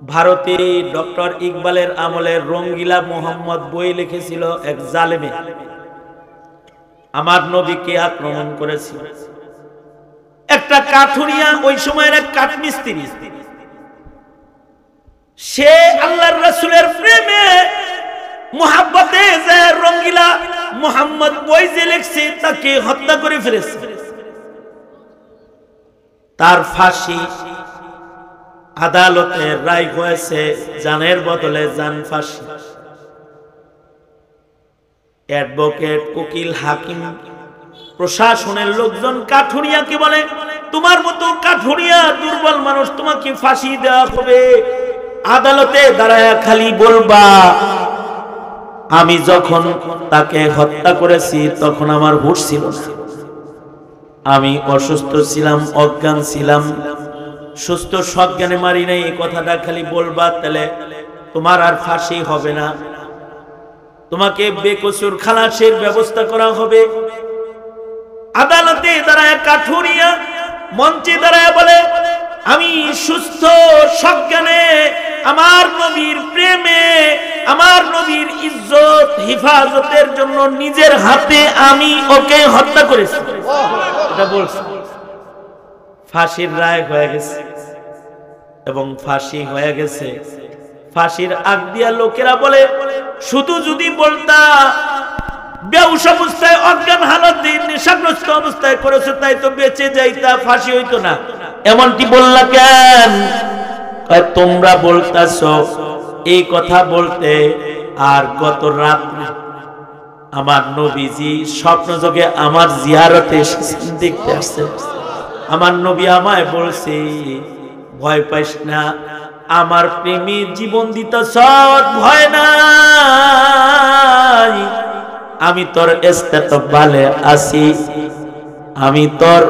ভারতে ডক্টর ইকবালের আমলে রঙ্গিলা মোহাম্মদ বই লিখেছিল এক জালেমে আমার নবীকে আক্রমণ করেছিল। একটা কাঠুরিয়া, ওই সময়ের এক কাঠমিস্ত্রি, সে আল্লাহর রাসূলের প্রেমে মুহাব্বতে যে রঙ্গিলা মোহাম্মদ বই যে লিখছে তাকে হত্যা করে ফেলেছে। তার ফাঁসি আদালতে রায় হয়েছে, জানের বদলে জান ফাঁসি। অ্যাডভোকেট, উকিল, হাকিম, প্রশাসনের লোকজন কাঠুরিয়াকে বলে, তোমার মতো কাঠুরিয়া দুর্বল মানুষ, তোমাকে ফাঁসি দেওয়া হবে। আদালতে দাঁড়ায় খালি বলবা, আমি যখন তাকে হত্যা করেছি তখন আমার হুঁশ ছিল না, আমি অসুস্থ ছিলাম, অজ্ঞান ছিলাম, সুস্থ সজ্ঞানে মারি নাই, এই কথাটা খালি বলবা, তাহলে তোমার আর ফাঁসি হবে না, তোমাকে বেকসুর খালাসের ব্যবস্থা করা হবে। আদালতে দাঁড়ায় কাঠুরিয়া মঞ্চে দাঁড়ায় বলে, আমি সুস্থ সজ্ঞানে আমার নবীর প্রেমে, আমার নবীর ইজ্জত হিফাজতের জন্য নিজের হাতে আমি ওকে হত্যা করেছি। এটা বলছে। ফাঁসির রায় হয়ে গেছে এবং ফাঁসি হয়ে গেছে। ফাঁসির আগ দিয়া লোকেরা বলে, শুধু যদি বলতা বেহুশ অবস্থায়, অজ্ঞান হালতে, নেশাগ্রস্ত অবস্থায় করেছে, তাই তো বেঁচে যাইতা, ফাঁসি হইতো না, এমনটি বললা কেন? তোমরা বলতাছো এই কথা বলতে, আর গত রাত আমার নবীজি স্বপ্নযোগে আমার জিয়ারতে দেখতে আসছে। আমার নবী আমায় বলছে, ভয় পাইস না, আমার প্রেমী জীবন দিতেছ, ভয় নাই, আমি তোর ইস্তেকবালে আছি, আমি তোর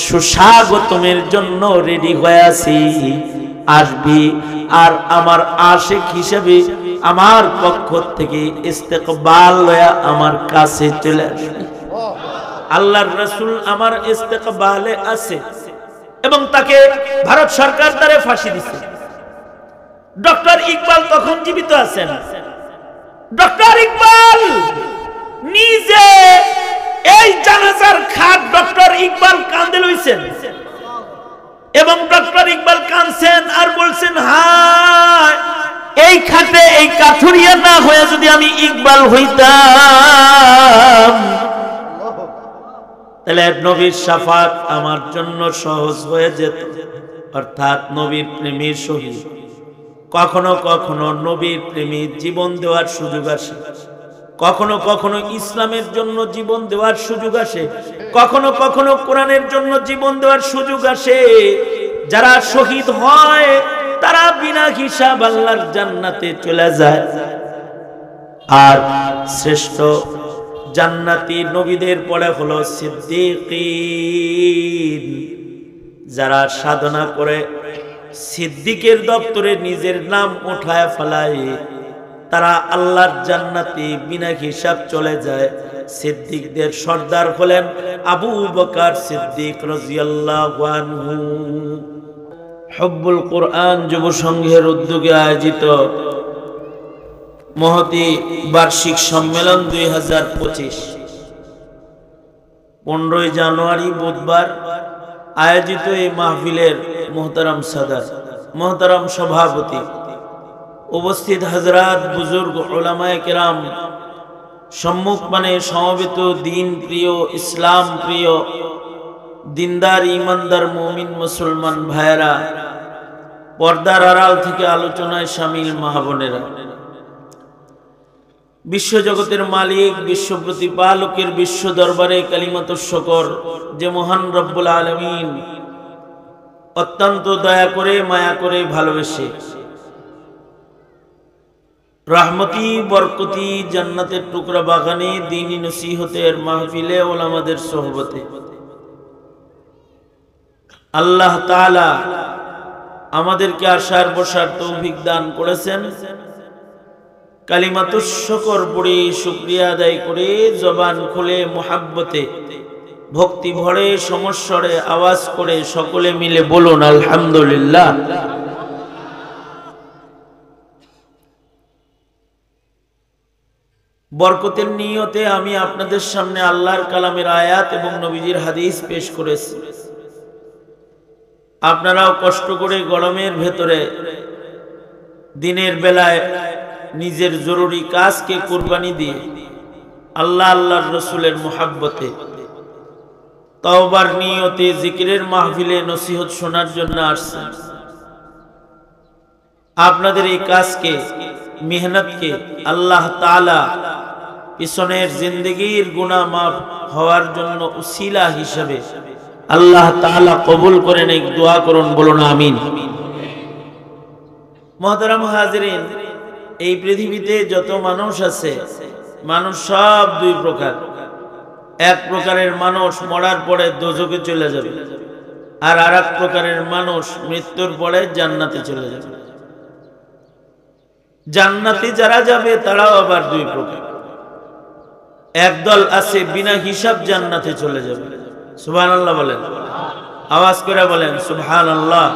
সুস্বাগতমের জন্য রেডি হয়ে আছি, আসবি আর আমার আশিক হিসেবে আমার পক্ষ থেকে ইস্তেকবাল লয়া আমার কাছে চলে আসবি। আল্লাহর রাসূল আমার ইস্তেকবালে আছে এবং তাকে ভারত সরকার দ্বারা ফাঁসি দিচ্ছে। ডক্টর ইকবাল তখন জীবিত আছেন। ডক্টর ইকবাল নিজে এই জানাজার খাট ডক্টর ইকবাল কান্দে লইছেন এবং ডক্টর ইকবাল কাঁদছেন আর বলছেন, হায় এই খাটে এই কাঠুরিয়া না হয়ে যদি আমি ইকবাল হইতাম, তাহলে নবীর শাফাত আমার জন্য সহজ হয়ে যেত। অর্থাৎ নবীর প্রেমীর শহীদ। কখনো কখনো নবীর প্রেমী জীবন দেওয়ার সুযোগ আসে, কখনো কখনো ইসলামের জন্য জীবন দেওয়ার সুযোগ আসে, কখনো কখনো কোরআনের জন্য জীবন দেওয়ার সুযোগ আসে। যারা শহীদ হয় তারা বিনা হিসাব আল্লাহর জান্নাতে চলে যায়। আর শ্রেষ্ঠ জান্নাতি নবীদের পরে হলো সিদ্দিকীন, যারা সাধনা করে সিদ্দিকের দপ্তরে নিজের নাম উঠায় ফেলায়, তারা আল্লাহর জান্নাতে বিনা হিসাব চলে যায়। সিদ্দিকদের সর্দার হলেন আবু বকর সিদ্দিক রাদিয়াল্লাহু আনহু। হুব্বুল কোরআন যুব সংঘের উদ্যোগে আয়োজিত মহতী বার্ষিক সম্মেলন 2025 15 জানুয়ারি বুধবার আয়োজিত এই মাহফিলের মোহতারাম সাদার, মোহতারাম সভাপতি, উপস্থিত হযরত, বুজুর্গ, উলামায়ে কেরাম, সম্মুখ মানে সমবেত দিন প্রিয়, ইসলাম প্রিয়, দিনদার, ইমানদার, মুমিন মুসলমান ভাইয়েরা, পর্দার আড়াল থেকে আলোচনায় শামিল মা বোনেরা, বিশ্বজগতের মালিক, বিশ্ব প্রতিপালকের বিশ্ব দরবারে কালিমাতুশ শুকর, যে মহান রব্বুল আলামিন অত্যন্ত দয়া করে, মায়া করে, ভালোবেসে রহমতি বরকতি জান্নাতের টুকরা বাগানে দ্বীনি নসিহতের মাহফিলে ওলামাদের সোহবতে আল্লাহ তাআলা আমাদেরকে আসার বসার তৌফিক দান করেছেন। কালিমাতুশ শুকর পড়ে শুকরিয়া আদায় করে জবান খুলে মুহাব্বতে ভক্তি ভরে সমস্বরে আওয়াজ করে সকলে মিলে বলুন আলহামদুলিল্লাহ। বরকতের নিয়তে আমি আপনাদের সামনে আল্লাহর কালামের আয়াত এবং নবীজির হাদিস পেশ করেছি। আপনারাও কষ্ট করে গরমের ভেতরে দিনের বেলায় নিজের জরুরি কাজকে কুরবানি দিয়ে আল্লাহর রসুলের মুহাব্বতে তওবার নিয়তে জিকিরের মাহফিলে নসিহত শোনার জন্য আসছেন। আপনাদের এই কাজকে, মেহনতকে আল্লাহ তাআলা পিছনের জিন্দগির গুনাহ মাফ হওয়ার জন্য উসিলা হিসেবে আল্লাহ তাআলা কবুল করেন। এক দোয়া করুন, বলুন আমিন। মুহতারাম হাজিরিন, এই পৃথিবীতে যত মানুষ আছে, মানুষ সব দুই প্রকার। এক প্রকারের মানুষ মরার পরে দোজখে চলে যাবে, আর আরেক প্রকারের মানুষ মৃত্যুর পরে জান্নাতে চলে যাবে। জান্নাতে যারা যাবে তারাও আবার দুই প্রকার। একদল আছে বিনা হিসাব জান্নাতে চলে যাবে, সুবহানাল্লাহ বলেন, আওয়াজ করে বলেন সুবহানাল্লাহ।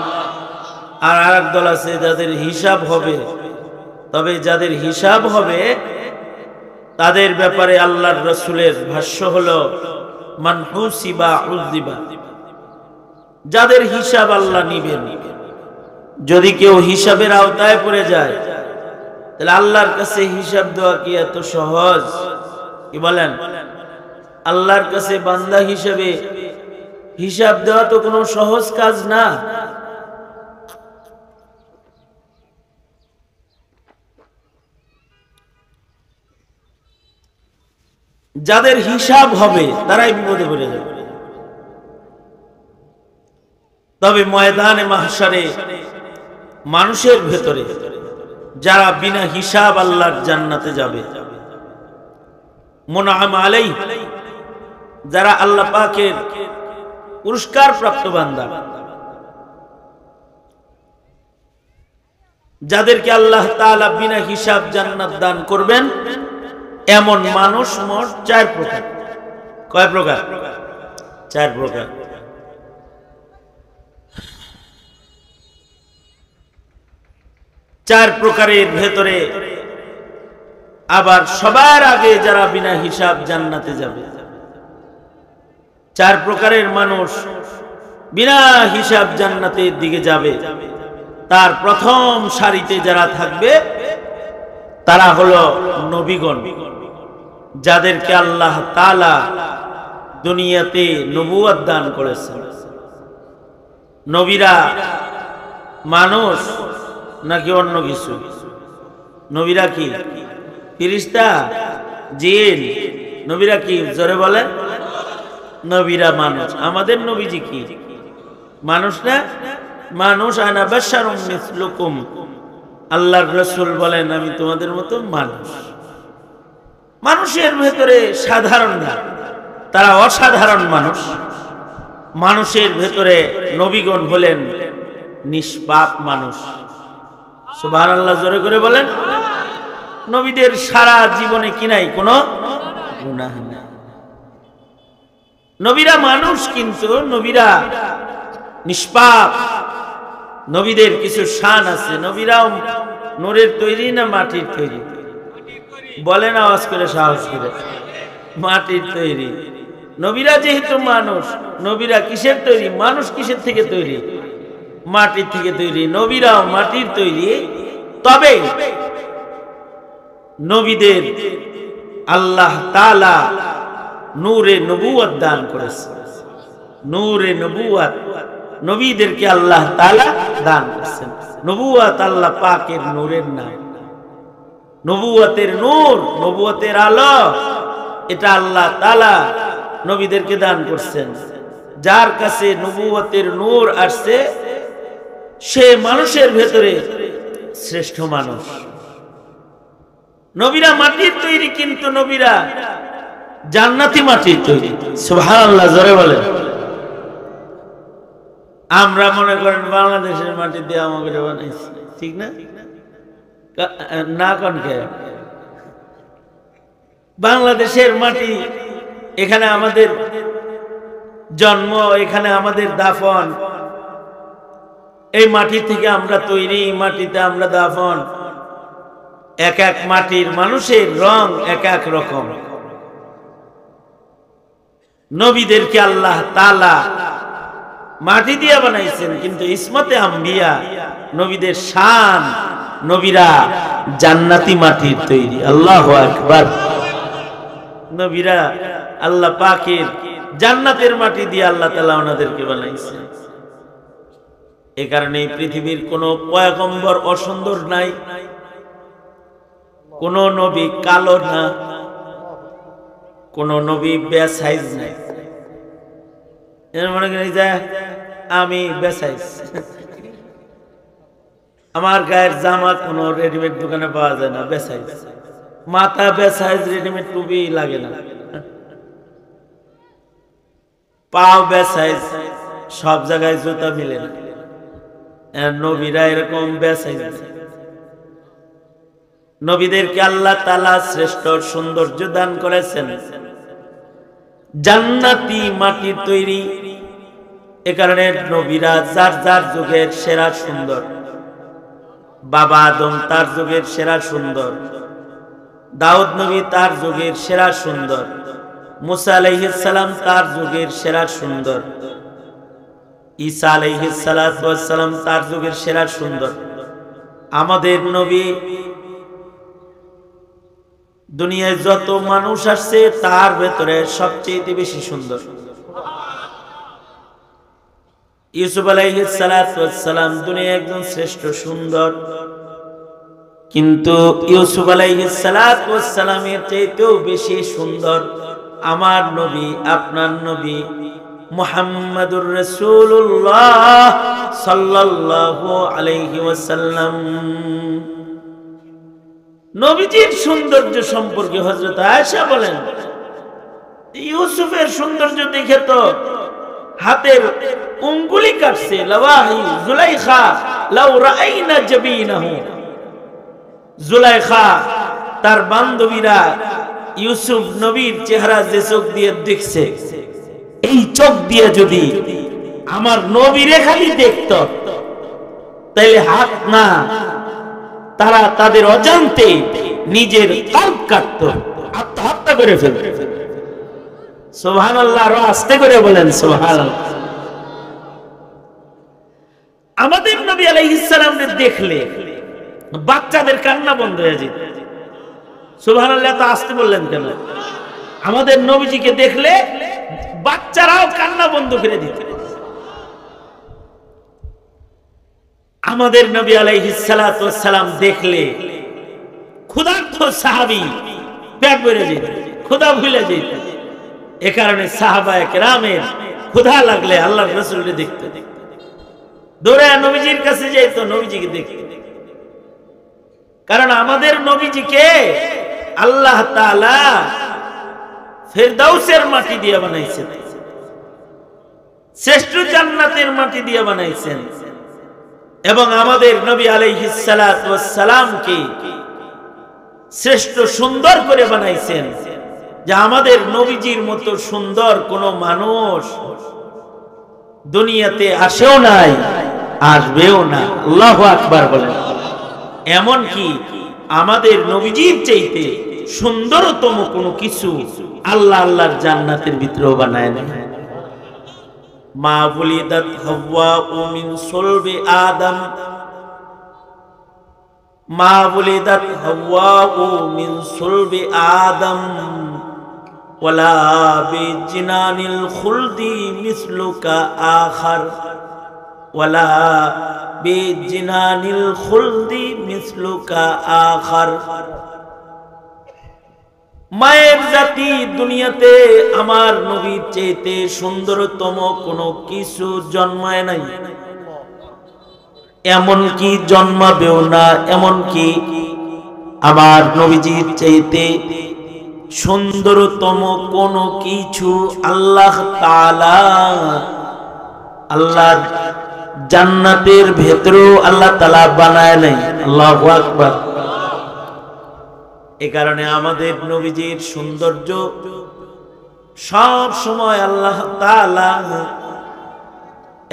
আর আরেক দল আছে যাদের হিসাব হবে, তবে যাদের হিসাব হবে তাদের ব্যাপারে আল্লাহর রাসূলের ভাষ্য হলো মান হুসিবা উযিবা, যাদের হিসাব আল্লাহ নিবেন। যদি কেউ হিসাবের আওতায় পড়ে যায় তাহলে আল্লাহর কাছে হিসাব দেওয়া কি এত সহজ? কি বলেন? আল্লাহর কাছে বান্দা হিসেবে হিসাব দেওয়া তো কোনো সহজ কাজ না। যাদের হিসাব হবে তারাই বিপদে পড়ে যাবে। তবে ময়দানে মাহশারে মানুষের ভেতরে যারা বিনা হিসাব আল্লাহর জান্নাতে যাবে, মুনআম আলাইহি, যারা আল্লাহ পাকের পুরস্কার প্রাপ্ত বান্দা, যাদেরকে আল্লাহ তাআলা বিনা হিসাব জান্নাত দান করবেন, এমন মানুষ মোট 4 প্রকার। কয় প্রকার? 4 প্রকার। চার প্রকারের ভেতরে আবার সবার আগে যারা বিনা হিসাব জান্নাতে যাবে, 4 প্রকারের মানুষ বিনা হিসাব জান্নাতের দিকে যাবে। তার প্রথম সারিতে যারা থাকবে তারা হলো নবীগণ, যাদেরকে আল্লাহ তাআলা দুনিয়াতে নবুয়ত দান করেছেন। নবীরা মানুষ নাকি অন্য কিছু? নবীরা কি ফেরেশতা, জিন? নবীরা কি? জোরে বলেন। নবীরা মানুষ। আমাদের নবীজি কি মানুষ না? মানুষ। আনা বাশারুম মিসলুকুম, আল্লাহর রাসূল বলেন আমি তোমাদের মতো মানুষ। মানুষের ভেতরে সাধারণ না, তারা অসাধারণ মানুষ। মানুষের ভেতরে নবীগণ হলেন নিষ্পাপ মানুষ। সুবহানাল্লাহ, জোরে করে বলেন। নবীদের সারা জীবনে কি নাই? কোনো গুনাহ নাই। নবীরা মানুষ, কিন্তু নবীরা নিষ্পাপ। নবীদের কিছু শান আছে। নবীরাও নূরের তৈরি না মাটির তৈরি? বলেন আওয়াজ করে, সাহস করে। মাটির তৈরি। নবীরা যেহেতু মানুষ, নবীরা কিসের তৈরি? মানুষ কিসের থেকে তৈরি? মাটির থেকে তৈরি। নবীরাও মাটির তৈরি। তবে নবীদের আল্লাহ তাআলা নূরে নবুয়ত দান করেছে। নূরে নবুয়ত নবীদেরকে আল্লাহ তাআলা দান করেছেন। নবুয়ত আল্লাহ পাকের নূরের নাম। নবুয়তের নূর, নবুয়তের আলো, এটা আল্লাহ তাআলা নবীদেরকে দান করছেন। যার কাছে নবুয়তের নূর আসছে সে মানুষের ভেতরে শ্রেষ্ঠ মানুষ। নবীরা মাটির তৈরি, কিন্তু নবীরা জান্নাতি মাটির তৈরি। সুবহানাল্লাহ, জোরে বলেন। আমরা মনে করেন বাংলাদেশের মাটি দিয়ে আমাকে বানাইছি, ঠিক না? না কনকে বাংলাদেশের মাটি, এখানে আমাদের জন্ম, এখানে আমাদের দাফন, এই মাটি থেকে আমরা তৈরি, মাটিতে আমরা দাফন। এক এক মাটির মানুষের রং এক এক রকম। নবীদেরকে আল্লাহ তাআলা মাটি দিয়ে বানাইছেন, কিন্তু ইসমতে আম্বিয়া নবীদের শান, নবীরা জান্নাতি মাটির তৈরি। আল্লাহু আকবার। নবীরা আল্লাহ পাকের জান্নাতের মাটি দিয়ে আল্লাহ তাআলা ওনাদেরকে বানাইছেন। এ কারণে পৃথিবীর কোন পয়গম্বর অসুন্দর নাই, কোন নবী কালো না, কোন নবী বেসাইজ নাই। মনে করি যে আমি বেসাইজ, আমার গায়ের জামা কোন রেডিমেড দোকানে পাওয়া যায় না, বেসাইজ। মাথা বেসাইজ, রেডিমেড টুপি লাগে না। পাও বেসাইজ, সব জায়গায় জুতা মিলে না। নবীরা এরকম বেসাইজ। নবীদেরকে আল্লাহ তাআলা শ্রেষ্ঠ সৌন্দর্য দান করেছেন, জান্নাতি মাটির তৈরি। এ কারণে নবীরা যার যার যুগের সেরা সুন্দর। বাবা আদম তার যুগের সেরা সুন্দর, দাউদ নবী তার যুগের সেরা সুন্দর, মুসা আলাইহিস সালাম তার যুগের সেরা সুন্দর, ঈসা আলাইহিস সালাতু ওয়াস সালাম তার যুগের সেরা সুন্দর। আমাদের নবী দুনিয়ায় যত মানুষ আসছে তার ভেতরে সবচেয়ে বেশি সুন্দর। ইউসুফ আলাইহিস সালাতু ওয়াস সালাম দুনিয়ায় একজন শ্রেষ্ঠ সুন্দর, কিন্তু ইউসুফ আলাইহিস সালাতু ওয়াস সালামের চাইতেও বেশি সুন্দর আমার নবী, আপনার নবী মুহাম্মাদুর রাসূলুল্লাহ সাল্লাল্লাহু আলাইহি ওয়াসাল্লাম। নবীজির সৌন্দর্য সম্পর্কে হযরত আয়েশা বলেন, ইউসুফের সৌন্দর্য দেখে তো হাতের উঙ্গুলি কাটছে। লাওয়াহি জুলাইখা লাউ রাআইনা জাবিনাহু। জুলাইখা তার বান্ধবীরা ইউসুফ নবীর চেহারা যে চোখ দিয়ে দেখছে, এই চোখ দিয়ে যদি আমার নবীরে খালি দেখত তাহলে হাত না, তারা তাদের অজান্তে নিজের কলব কাটতো, আত্মহত্যা করে ফেলত। সুবহানাল্লাহ। আরো আস্তে করে বলেন সুবহানাল্লাহ। আমাদের নবী আলাইহিস সালামকে দেখলে বাচ্চাদের কান্না বন্ধ হয়ে যেত। সুবহানাল্লাহ। তো আস্তে বললেন কেন? আমাদের নবীজিকে দেখলে বাচ্চারাও কান্না বন্ধ করে দিত। আমাদের নবী আলাইহিস সালাতু ওয়াস সালাম দেখলে ক্ষুধার্ত সাহাবী পেট ভরে যেত, ক্ষুধা ভুলে যেত। এ কারণে সাহাবায়ে কেরামের ক্ষুধা লাগলে আল্লাহর রাসূলকে দেখতে দৌড়ে নবীজির কাছে যেত, নবীজিকে দেখতে। কারণ আমাদের নবীজিকে আল্লাহ তাআলা ফেরদাউসের মাটি দিয়ে বানাইছেন, শ্রেষ্ঠ জান্নাতের মাটি দিয়ে বানাইছেন, এবং আমাদের নবী আলাইহিস সালাতু ওয়াস সালামকে শ্রেষ্ঠ সুন্দর করে বানাইছেন, যে আমাদের নবীজির মতো সুন্দর কোন মানুষ দুনিয়াতে আসেও নাই, আসবেও না। আল্লাহু আকবার বলেন। এমন কি আমাদের নবীজির চাইতে সুন্দরতম কোনো কিছু আল্লাহ আল্লাহর জান্নাতের ভিতরেও বানায় না। মা বুলিদাত হাওয়া মিন সুলবি আদম, মা বুলিদাত হাওয়া মিন সুলবি আদম ওয়ালা বিজিনানিল খুলদি মিসলুকা আখার, ওয়ালা বিজিনানিল খুলদি মিসলুকা আখার। মায়ের জাতি দুনিয়াতে আমার নবীর চাইতে সুন্দরতম কোনো কিছু জন্মায় নাই, এমন কি জন্মাবেও না। এমন কি আমার নবীজির চাইতে সুন্দরতম কোনো কিছু আল্লাহ তাআলা আল্লাহর জান্নাতের ভেতরেও আল্লাহ তাআলা বানায় নাই। আল্লাহু আকবার। এ কারণে আমাদের নবীজির সৌন্দর্য সব সময় আল্লাহ তাআলা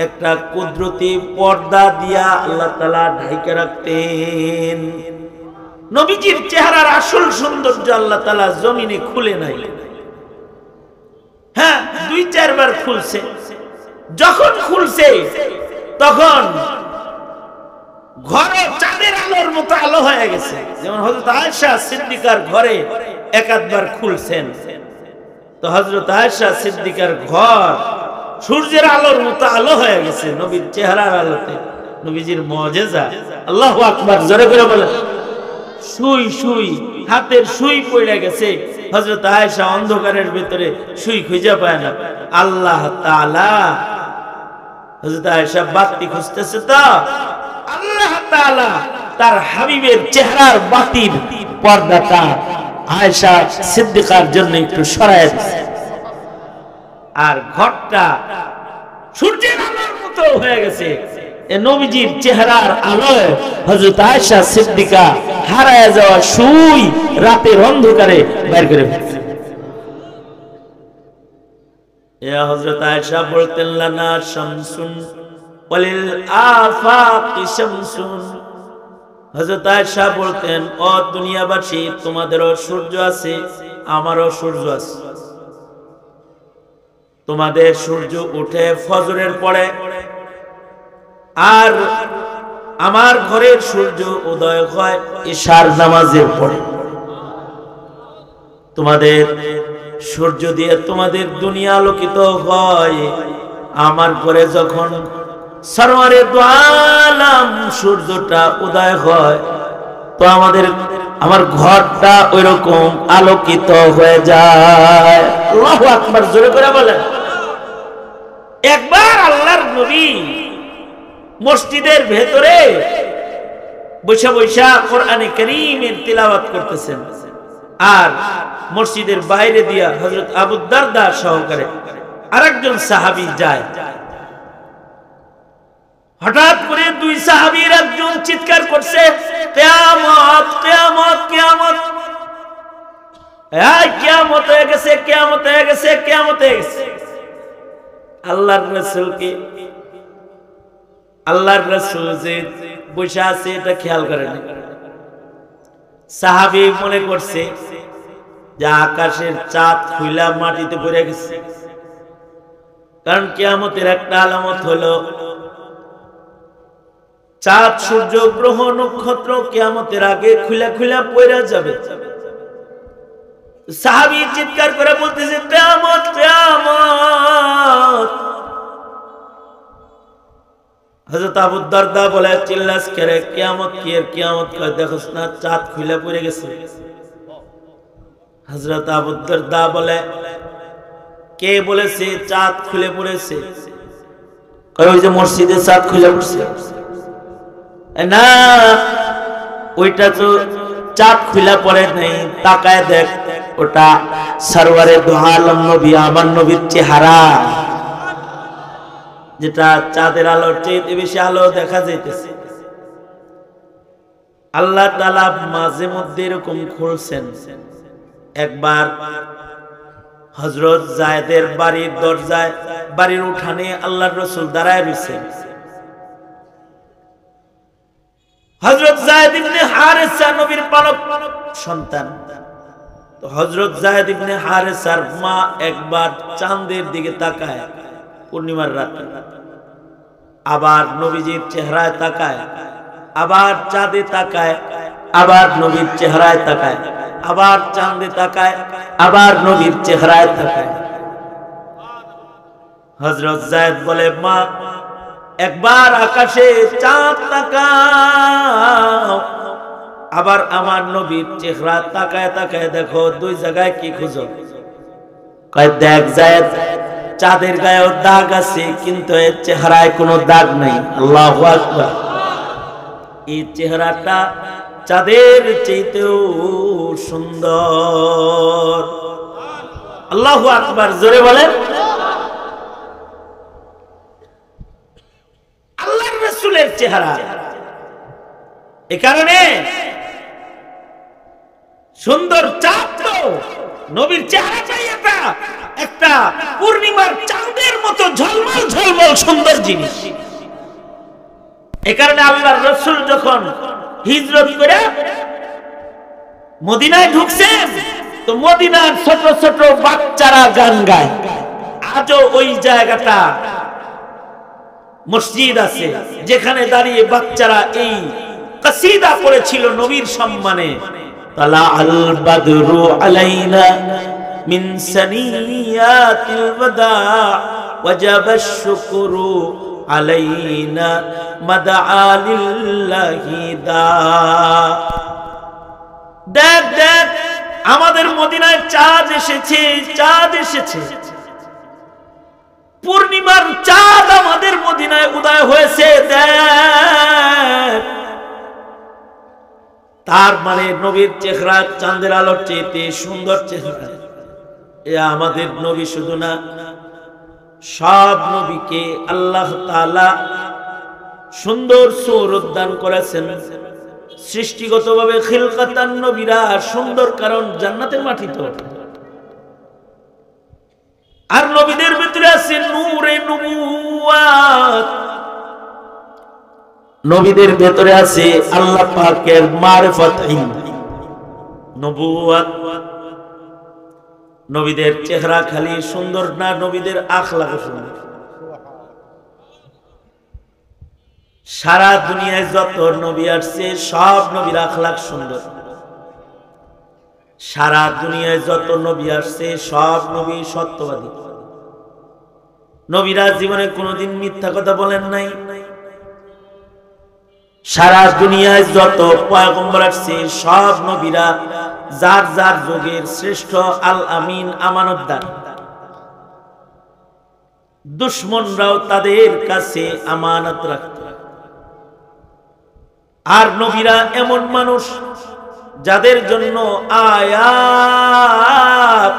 একটা কুদরতি পর্দা দিয়া আল্লাহ তাআলা ঢাইকে রাখতেন। নবীজির চেহারার আসল সৌন্দর্য আল্লাহ তাআলা জমিনে খুলে নাই। হ্যাঁ, 2-4 বার খুলছে। যখন খুলছে তখন ঘরে চাঁদের আলোর মতো আলো হয়ে গেছে। যেমন হযরত আয়েশা সিদ্দিকার ঘরে একাধবার খুলছেন, তো হযরত আয়েশা সিদ্দিকার ঘর সূর্যের আলোর মতো আলো হয়ে গেছে নবীর চেহারার আলোতে। নবীজির মুজিজা। আল্লাহু আকবার, জোরে করে বলেন। সুই সুই হাতের সুই পড়ে গেছে। হযরত আয়েশা অন্ধকারের ভিতরে সুই খুঁজে পায় না। আল্লাহ তাআলা, হযরত আয়েশা বাতি খুঁজতেছে, তো আল্লাহ তাআলা তার হাবিবের চেহারার বাতির পর্দাটা আয়েশা সিদ্দিকার জন্য একটু সরায় দিয়েছে, আর ঘরটা সূর্যের আলোর মতো হয়ে গেছে। নবীজির চেহারার আলোয় হযরত আয়েশা সিদ্দিকা হারায় যাওয়া সুই রাতের অন্ধকারে বের করে ফেলছে। ইয়া হযরত আয়েশা বলতেন, লানা শামসুন ওয়ালিল আফাকি শামসুন। হযরত আয়েশা বলতেন, ও দুনিয়াবাসী, তোমাদেরও সূর্য আছে, আমারও সূর্য আছে। তোমাদের সূর্য উঠে ফজরের পরে, আর আমার ঘরের সূর্য উদয় হয় ইশার নামাজের পরে। তোমাদের সূর্য দিয়ে তোমাদের দুনিয়া আলোকিত হয়। আমার ঘরে যখন সরওয়ারে দু আলাম সূর্যটা উদয় হয়, তো আমার ঘরটা ওইরকম আলোকিত হয়ে যায়। আল্লাহু আকবার, জোরে করে বলেন। একবার আল্লাহর নবী মসজিদের ভেতরে বৈশা বৈশা কোরআনে কারীমের তিলাওয়াত করতেছেন, আর মসজিদের বাইরে দিয়া হযরত আবু দারদা সহকারে আরেকজন সাহাবী যায়। হঠাৎ করে দুই সাহাবীর একজন চিৎকার করছে, কিয়ামত কিয়ামত কিয়ামত, এই কিয়ামত হয়ে গেছে, কিয়ামত হয়ে গেছে, কিয়ামত হয়ে গেছে। আল্লাহর রাসূল যে বসে আছে এটা খেয়াল করেন। সাহাবী মনে করছে যে আকাশের চাঁদ খুইলা মাটিতে পড়ে গেছে, কারণ কিয়ামতের একটা আলামত হলো চাঁদ, সূর্য, গ্রহ, নক্ষত্র কিয়ামতের আগে খুইলা খুইলা পড়ে যাবে। সাহাবী চিৎকার করে বলতেছে, কিয়ামত কিয়ামত। হযরত আবু দারদা বলে, চিল্লাস করে, কিয়ামত কি এর কিয়ামত কয়, দেখোস না চাঁদ খুলে পড়ে গেছে। হযরত আবু দারদা বলে, কে বলেছে চাঁদ খুলে পড়েছে? কয়, ওই যে মসজিদে চাঁদ খুলে পড়ছে। না, ওইটা তো চাঁদ খুলে পড়ে নাই, তাকায় দেখ, ওটা সরওয়ারে দু আলম নবী, আমার নবীর চেহারা, যেটা চাঁদের আলোর চেয়ে বেশি আলো দেখা যাইতেছে। আল্লাহ তাআলা মাঝে মধ্যে এরকম খুলছেন। একবার হযরত যায়েদের বাড়ির দরজায়, বাড়ির উঠানে আল্লাহর রাসূল দাঁড়ায় রইছেন। হযরত যায়েদ ইবনে হারেসা নবীর পালক সন্তান। তো হযরত যায়েদ ইবনে হারেসার মা একবার চাঁদের দিকে তাকায় পূর্ণিমার রাতে, আবার নবীজির চেহারায় তাকায়, আবার চাঁদে তাকায়, আবার নবীর চেহারায় তাকায়, আবার চাঁদে তাকায়, আবার নবীর চেহারায় তাকায়। হযরত যায়েদ বলে, মা, একবার আকাশে চাঁদ তাকাও, আবার আমার নবীর চেহারা তাকায় তাকায় দেখো, দুই জায়গায় কি খুঁজো? কয়, দেখ যায়েদ, চাঁদের গায়েও দাগ আছে, কিন্তু এর চেহারায় কোনো দাগ নেই। আল্লাহু আকবার। এই চেহারাটা চাঁদের চাইতেও সুন্দর। আল্লাহু আকবার, জোরে বলেন। আল্লাহর রাসূলের চেহারা, এ কারণে সুন্দর চাঁদ তো নবীর চেহারাটাই একটা পূর্ণিমার চাঁদের মতো ঝলমল ঝলমল সুন্দর জিনিস। এ কারণে আল্লাহর রাসূল যখন হিজরত করে মদিনায় ঢুকছেন তো মদিনার ছোট ছোট বাচ্চারা গান গায়। আজও ওই জায়গাটা মসজিদ আছে যেখানে দাঁড়িয়ে বাচ্চারা এই কসিদা পড়েছিল নবীর সম্মানে। তালা আল বাদরু আলাইনা মিন সানিয়াতিল ওয়াদা ওয়াজাবা শুকরু আলাইনা মাদআ লিল্লাহি দা। দেখ দেখ আমাদের মদিনায় চাঁদ এসেছে, চাঁদ এসেছে, পূর্ণিমার চাঁদ আমাদের মদিনায় উদয় হয়েছে। দেখ তার মানে নবীর চেহারা চাঁদের আলোর চেয়ে সুন্দর চেহারা। এ আমাদের নবী শুধু না, সব নবীকে আল্লাহ তাআলা সুন্দর সূরত দান করেছেন। সৃষ্টিগতভাবে খিলকাতান নবীরা সুন্দর, কারণ জান্নাতের মাটি তো। আর নবীদের ভিতরে আছে নূরে নবুওয়াত, নবীদের ভিতরে আছে আল্লাহ পাকের মারিফত নবুওয়াত। নবীদের চেহারা খালি সুন্দর না, নবীদের আখলাক সুন্দর। সারা দুনিয়ায় যত নবী আসছে সব নবীর আখলাক সুন্দর। সারা দুনিয়ায় যত নবী আসছে সব নবী সত্যবাদী। নবীরা জীবনে কোনোদিন মিথ্যা কথা বলেন নাই। সারা দুনিয়ায় যত পয়গম্বর আসছে সব নবীরা যার যার যুগের শ্রেষ্ঠ আল আমিন, আমানতদার। দুশমনরাও তাদের কাছে আমানত রাখত। আর নবীরা এমন মানুষ যাদের জন্য আয়াত,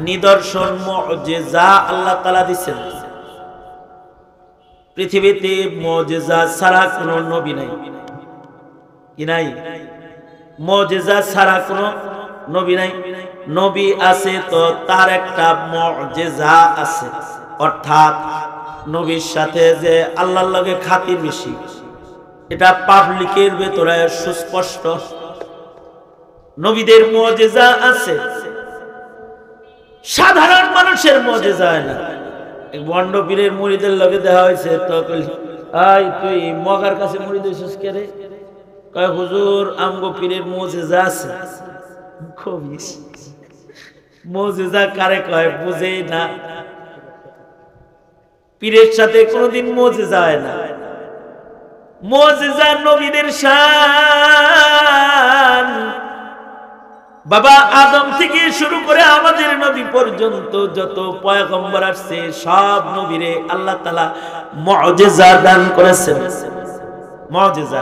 নিদর্শন, মুজিজা আল্লাহ তাআলা দিয়েছেন। পৃথিবীতে মুজিজা ছাড়া কোনো নবী নাই। কি নাই? মুজিজা ছাড়া কোনো নবী নাই। নবী আছে তো তার একটা মুজিজা আছে, অর্থাৎ নবীর সাথে যে আল্লাহর লগে খাতির বেশি, এটা পাবলিকের ভেতরে সুস্পষ্ট। নবীদের মুজিজা আছে, সাধারণ মানুষের মুজিজা না। এক বন্ড পীরের মুরিদের লগে দেখা হয়েছে, তো আই তুই মগার কাছে মুরিদ হইছিস কে রে? কয় হুজুর আমগো পীরের মুজিজা আছে। মুজিজা কারে কয় বুঝেই না। পীরের সাথে কোনোদিন মুজিজা হয় না। মুজিজা নবীদের শান। বাবা আদম থেকে শুরু করে আমাদের নবী পর্যন্ত যত পয়গম্বর আসছে সব নবীরে আল্লাহ তাআলা মুজিজা দান করেছেন। মুজিজা,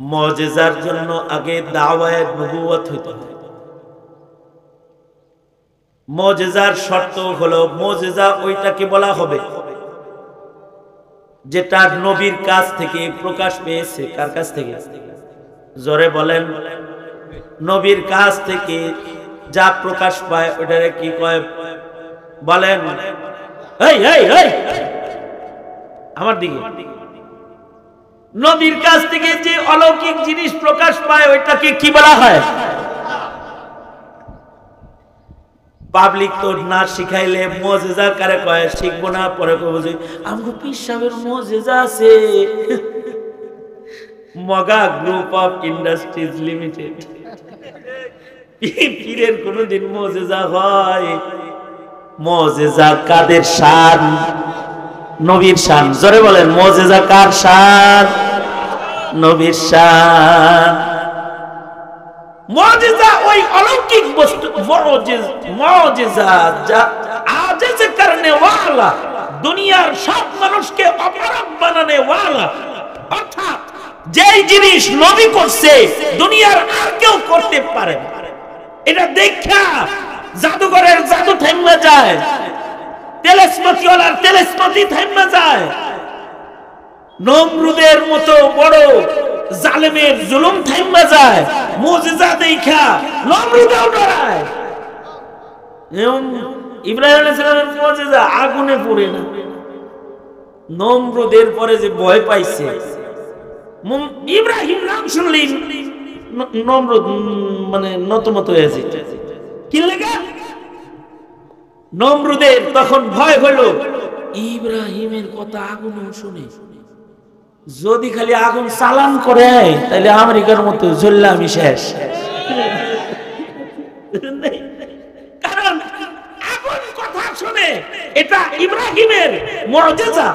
মুজিজার জন্য আগে দাওয়ায়ে নবুয়ত হইতে হয়। মুজিজার শর্ত হলো, মুজিজা ওইটাকে বলা হবে যেটা নবীর কাছ থেকে প্রকাশ পেয়েছে। কার কাছ থেকে? জোরে বলেন। নবীর কাছ থেকে যা প্রকাশ পায় ওটারে কি কয় বলেন? এই এই এই আমার দিকে। নবীর কাছ থেকে যে অলৌকিক জিনিস প্রকাশ পায় ওইটাকে কি বলা হয়? পাবলিক তো না শিখাইলে মুজিজা কারে কয়? শিখবো না, পরে কইবো যে আমগো পীর সাহেবের মুজিজা আছে। মগা গ্রুপ অফ ইন্ডাস্ট্রিজ লিমিটেড। পীরের কোনদিন মুজিজা হয়? মুজিজা কাদের শান? নবীর শান। জোরে বলেন, মুজিজা কার শান? নবীর শান। মুজিজা ওই অলৌকিক বস্তু, মুজিজা যা আজেজে করনে ওয়ালা, দুনিয়ার সব মানুষকে অপারগ বানানে ওয়ালা। অর্থাৎ যেই জিনিস নবী করছে দুনিয়ার আর কেউ করতে পারে না। এটা দেখা জাদুঘরের জাদু থাইমা যায়, তেলেসমাতিওয়ালার তেলেসমাতি থাইমা যায়, নমরুদের মতো বড় জালেমের জুলুম থাইমা যায়। মুজিজা দেখা নমরুদও ডরায়। ইব্রাহিম আলাইহিস সালামের মুজিজা আগুনে পড়ে না। নমরুদের পরে যে ভয় পাইছে, ইব্রাহিম নাম শুনলেই নমরুদ মানে নতমত হয়েছে। কি লেগা? নমরুদের তখন ভয় হলো, ইব্রাহিমের কথা আগুন শুনে যদি খালি আগুন চালান করে তাহলে আমেরিকার মতো জ্বললে আমি শেষ। কারণ আগুন কথা শুনে এটা ইব্রাহিমের মুআজিজা।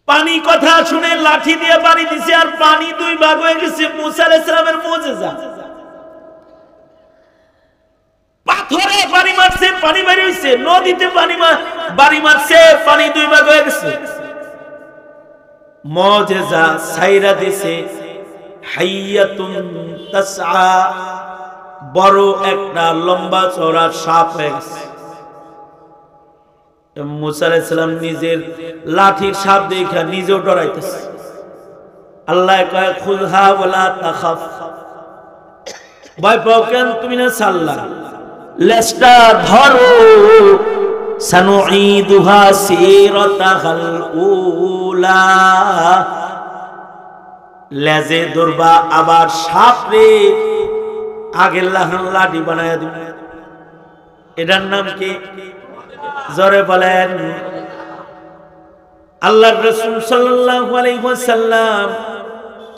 পানি কথা শুনে লাঠি দিয়ে পানি দিছে আর পানি দুই ভাগ হয়ে গেছে, মুসা আলাইহিস সালামের মুআজিজা। পাথরে পানি মারছে, পানি বের হইছে, নদীতে পানি বাড়ি মারছে, পানি দুই ভাগ হয়ে গেছে। মুআজিজা সাইরা দিছে হাইয়াতুন তাসআ, বড় একটা লম্বা চওড়া সাপ হয়ে গেছে। মুসা আলাইহিস সালাম নিজের লাঠির সাপ দেখা নিজেও ডরাইতেছে। আল্লাহ কয় খুযহা ওয়ালা তাখাফ, ভয় পাও কেন, তুমি না সাল্লাহ, লেজটা ধরো, সানুঈদুহা সিরাতাহাল উলা, লেজে ধরবা আবার সাপরে আগের লাঠি বানায়া দিবে। এটার নাম কি? জোরে বলেন। আল্লাহর রাসূল সাল্লাল্লাহু আলাইহি ওয়াসাল্লাম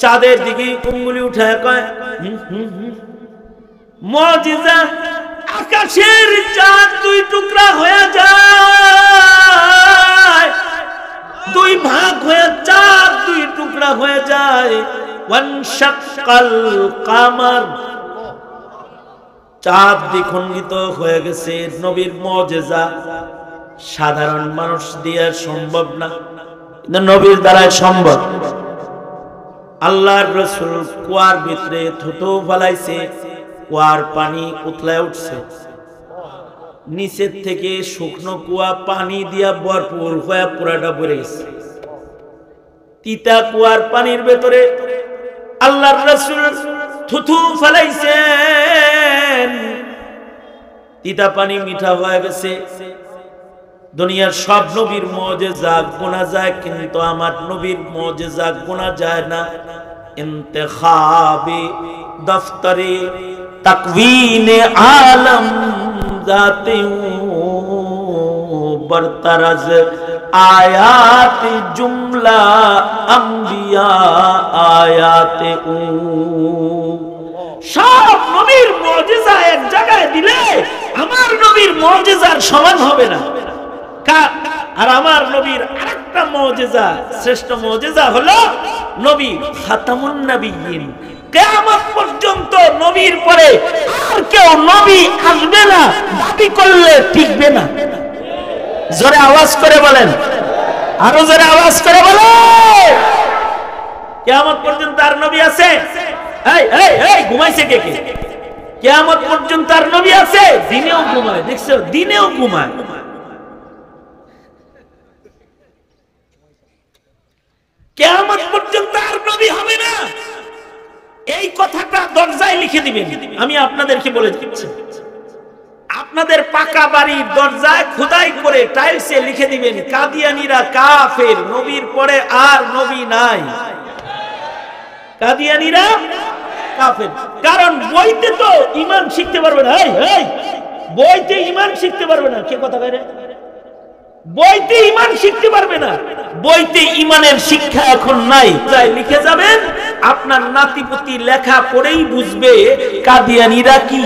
চাঁদের দিকে আঙ্গুলি উঠায় কয় মুআজিজা, আকাশের চাঁদ দুই টুকরা হয়ে যায়, দুই ভাগ হয়ে চাঁদ দুই টুকরা হয়ে যায়। ওয়ানশাক্কাল কামার, চাঁদ দ্বিখণ্ডিত হয়ে গেছে। নবীর মুআজিজা সাধারণ মানুষ দিয়ে সম্ভব না, কিন্তু নবীর দ্বারা সম্ভব। আল্লাহর রাসূল কুয়ার ভিতরে থুতু ফলাইছে, কুয়ার পানি উতলায় উঠছে, নিচের থেকে শুকনো কুয়া পানি দিয়া ভরপুর হয়ে পুরাটা ভরে গেছে। তিতা কুয়ার পানির ভেতরে আল্লাহর রাসূল থুতু ফলাইছেন, তিতা পানি মিঠা হয়ে গেছে। দুনিয়ার সব নবীর মুআজিজা গোনা যায়, কিন্তু আমার নবীর মুআজিজা গোনা যায় না। ইন্তেখাবে দফতরে তাকওয়িনে আলম जाते बरतरज आयात जुमला अंबिया आयात সব নবীর মুআজিজা এক জায়গায় দিলে আমার নবীর মুআজিজার সমান হবে না। আর আমার নবীর আরেকটা মুআজিজা, শ্রেষ্ঠ মুআজিজা হলো নবী খাতামুন নবিয়্যিন। কিয়ামত পর্যন্ত নবীর পরে আর কেউ নবী আসবে না, দাবি করলে টিকবে না। জোরে আওয়াজ করে বলেন, আরো জোরে আওয়াজ করে বলেন। কিয়ামত পর্যন্ত আর নবী আছে? এই এই এই ঘুমাইছে কে কে? কিয়ামত পর্যন্ত আর নবী আছে? দিনেও ঘুমায়, দেখছো, দিনেও ঘুমায়। কিয়ামত পর্যন্ত আর নবী হবে না, এই কথাটা দরজায় লিখে দিবেন। আমি আপনাদেরকে বলে দিচ্ছি, আপনাদের পাকা বাড়ির দরজায় খোদাই করে টাইলসে লিখে দিবেন কাদিয়ানীরা কাফের, নবীর পরে আর নবী নাই। কাদিয়ানীরা কাফের, কারণ বইতে তো ঈমান শিখতে পারবে না। এই এই বইতে ঈমান শিখতে পারবে না। কে কথা কয়? বইতে ঈমান শিখতে পারবে না, বইতে ঈমানের শিক্ষা এখন নাই। তাই লিখে যাবেন, আপনার নাতিপুতি লেখা পড়েই বুঝবে কাদিয়ানীরা কি।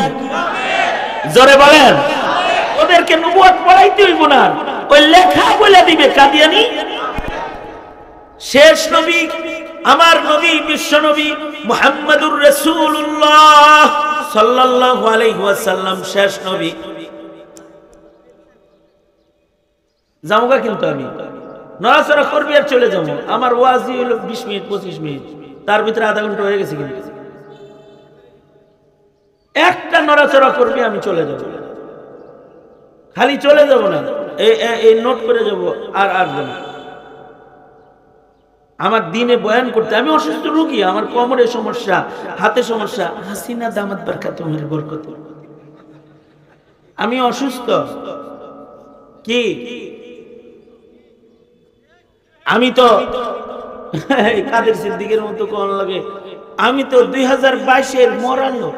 জোরে বলেন। ওদেরকে নবুয়ত পড়াইতে হইব না, ওই লেখা বলে দিবে কাদিয়ানী। শেষ নবী আমার নবী, বিশ্ব নবী মুহাম্মদুর রাসূলুল্লাহ সাল্লাল্লাহু আলাইহি ওয়াসাল্লাম শেষ নবী। যামুগা কিন্তু আমি নড়াচড়া করবি আর চলে যাবো। আমার ওয়াজি হলো 20 মিনিট 25 মিনিট, তার ভিতরে আধা ঘন্টা হয়ে গেছে। কিন্তু একটা নড়াচড়া করবি, আমি চলে যাব। খালি চলে যাব না, এই নোট করে যাব। আর আসবো না। আমার দিনে বয়ান করতে, আমি অসুস্থ রোগী, আমার কোমরে সমস্যা, হাতে সমস্যা। হাসিনা দামাত বারকাতুহুর বরকত, আমি অসুস্থ। কি আমি তো কাদের সিদ্দিকের মতো কোন লাগে, আমি তো 2022-এর মরার লোক,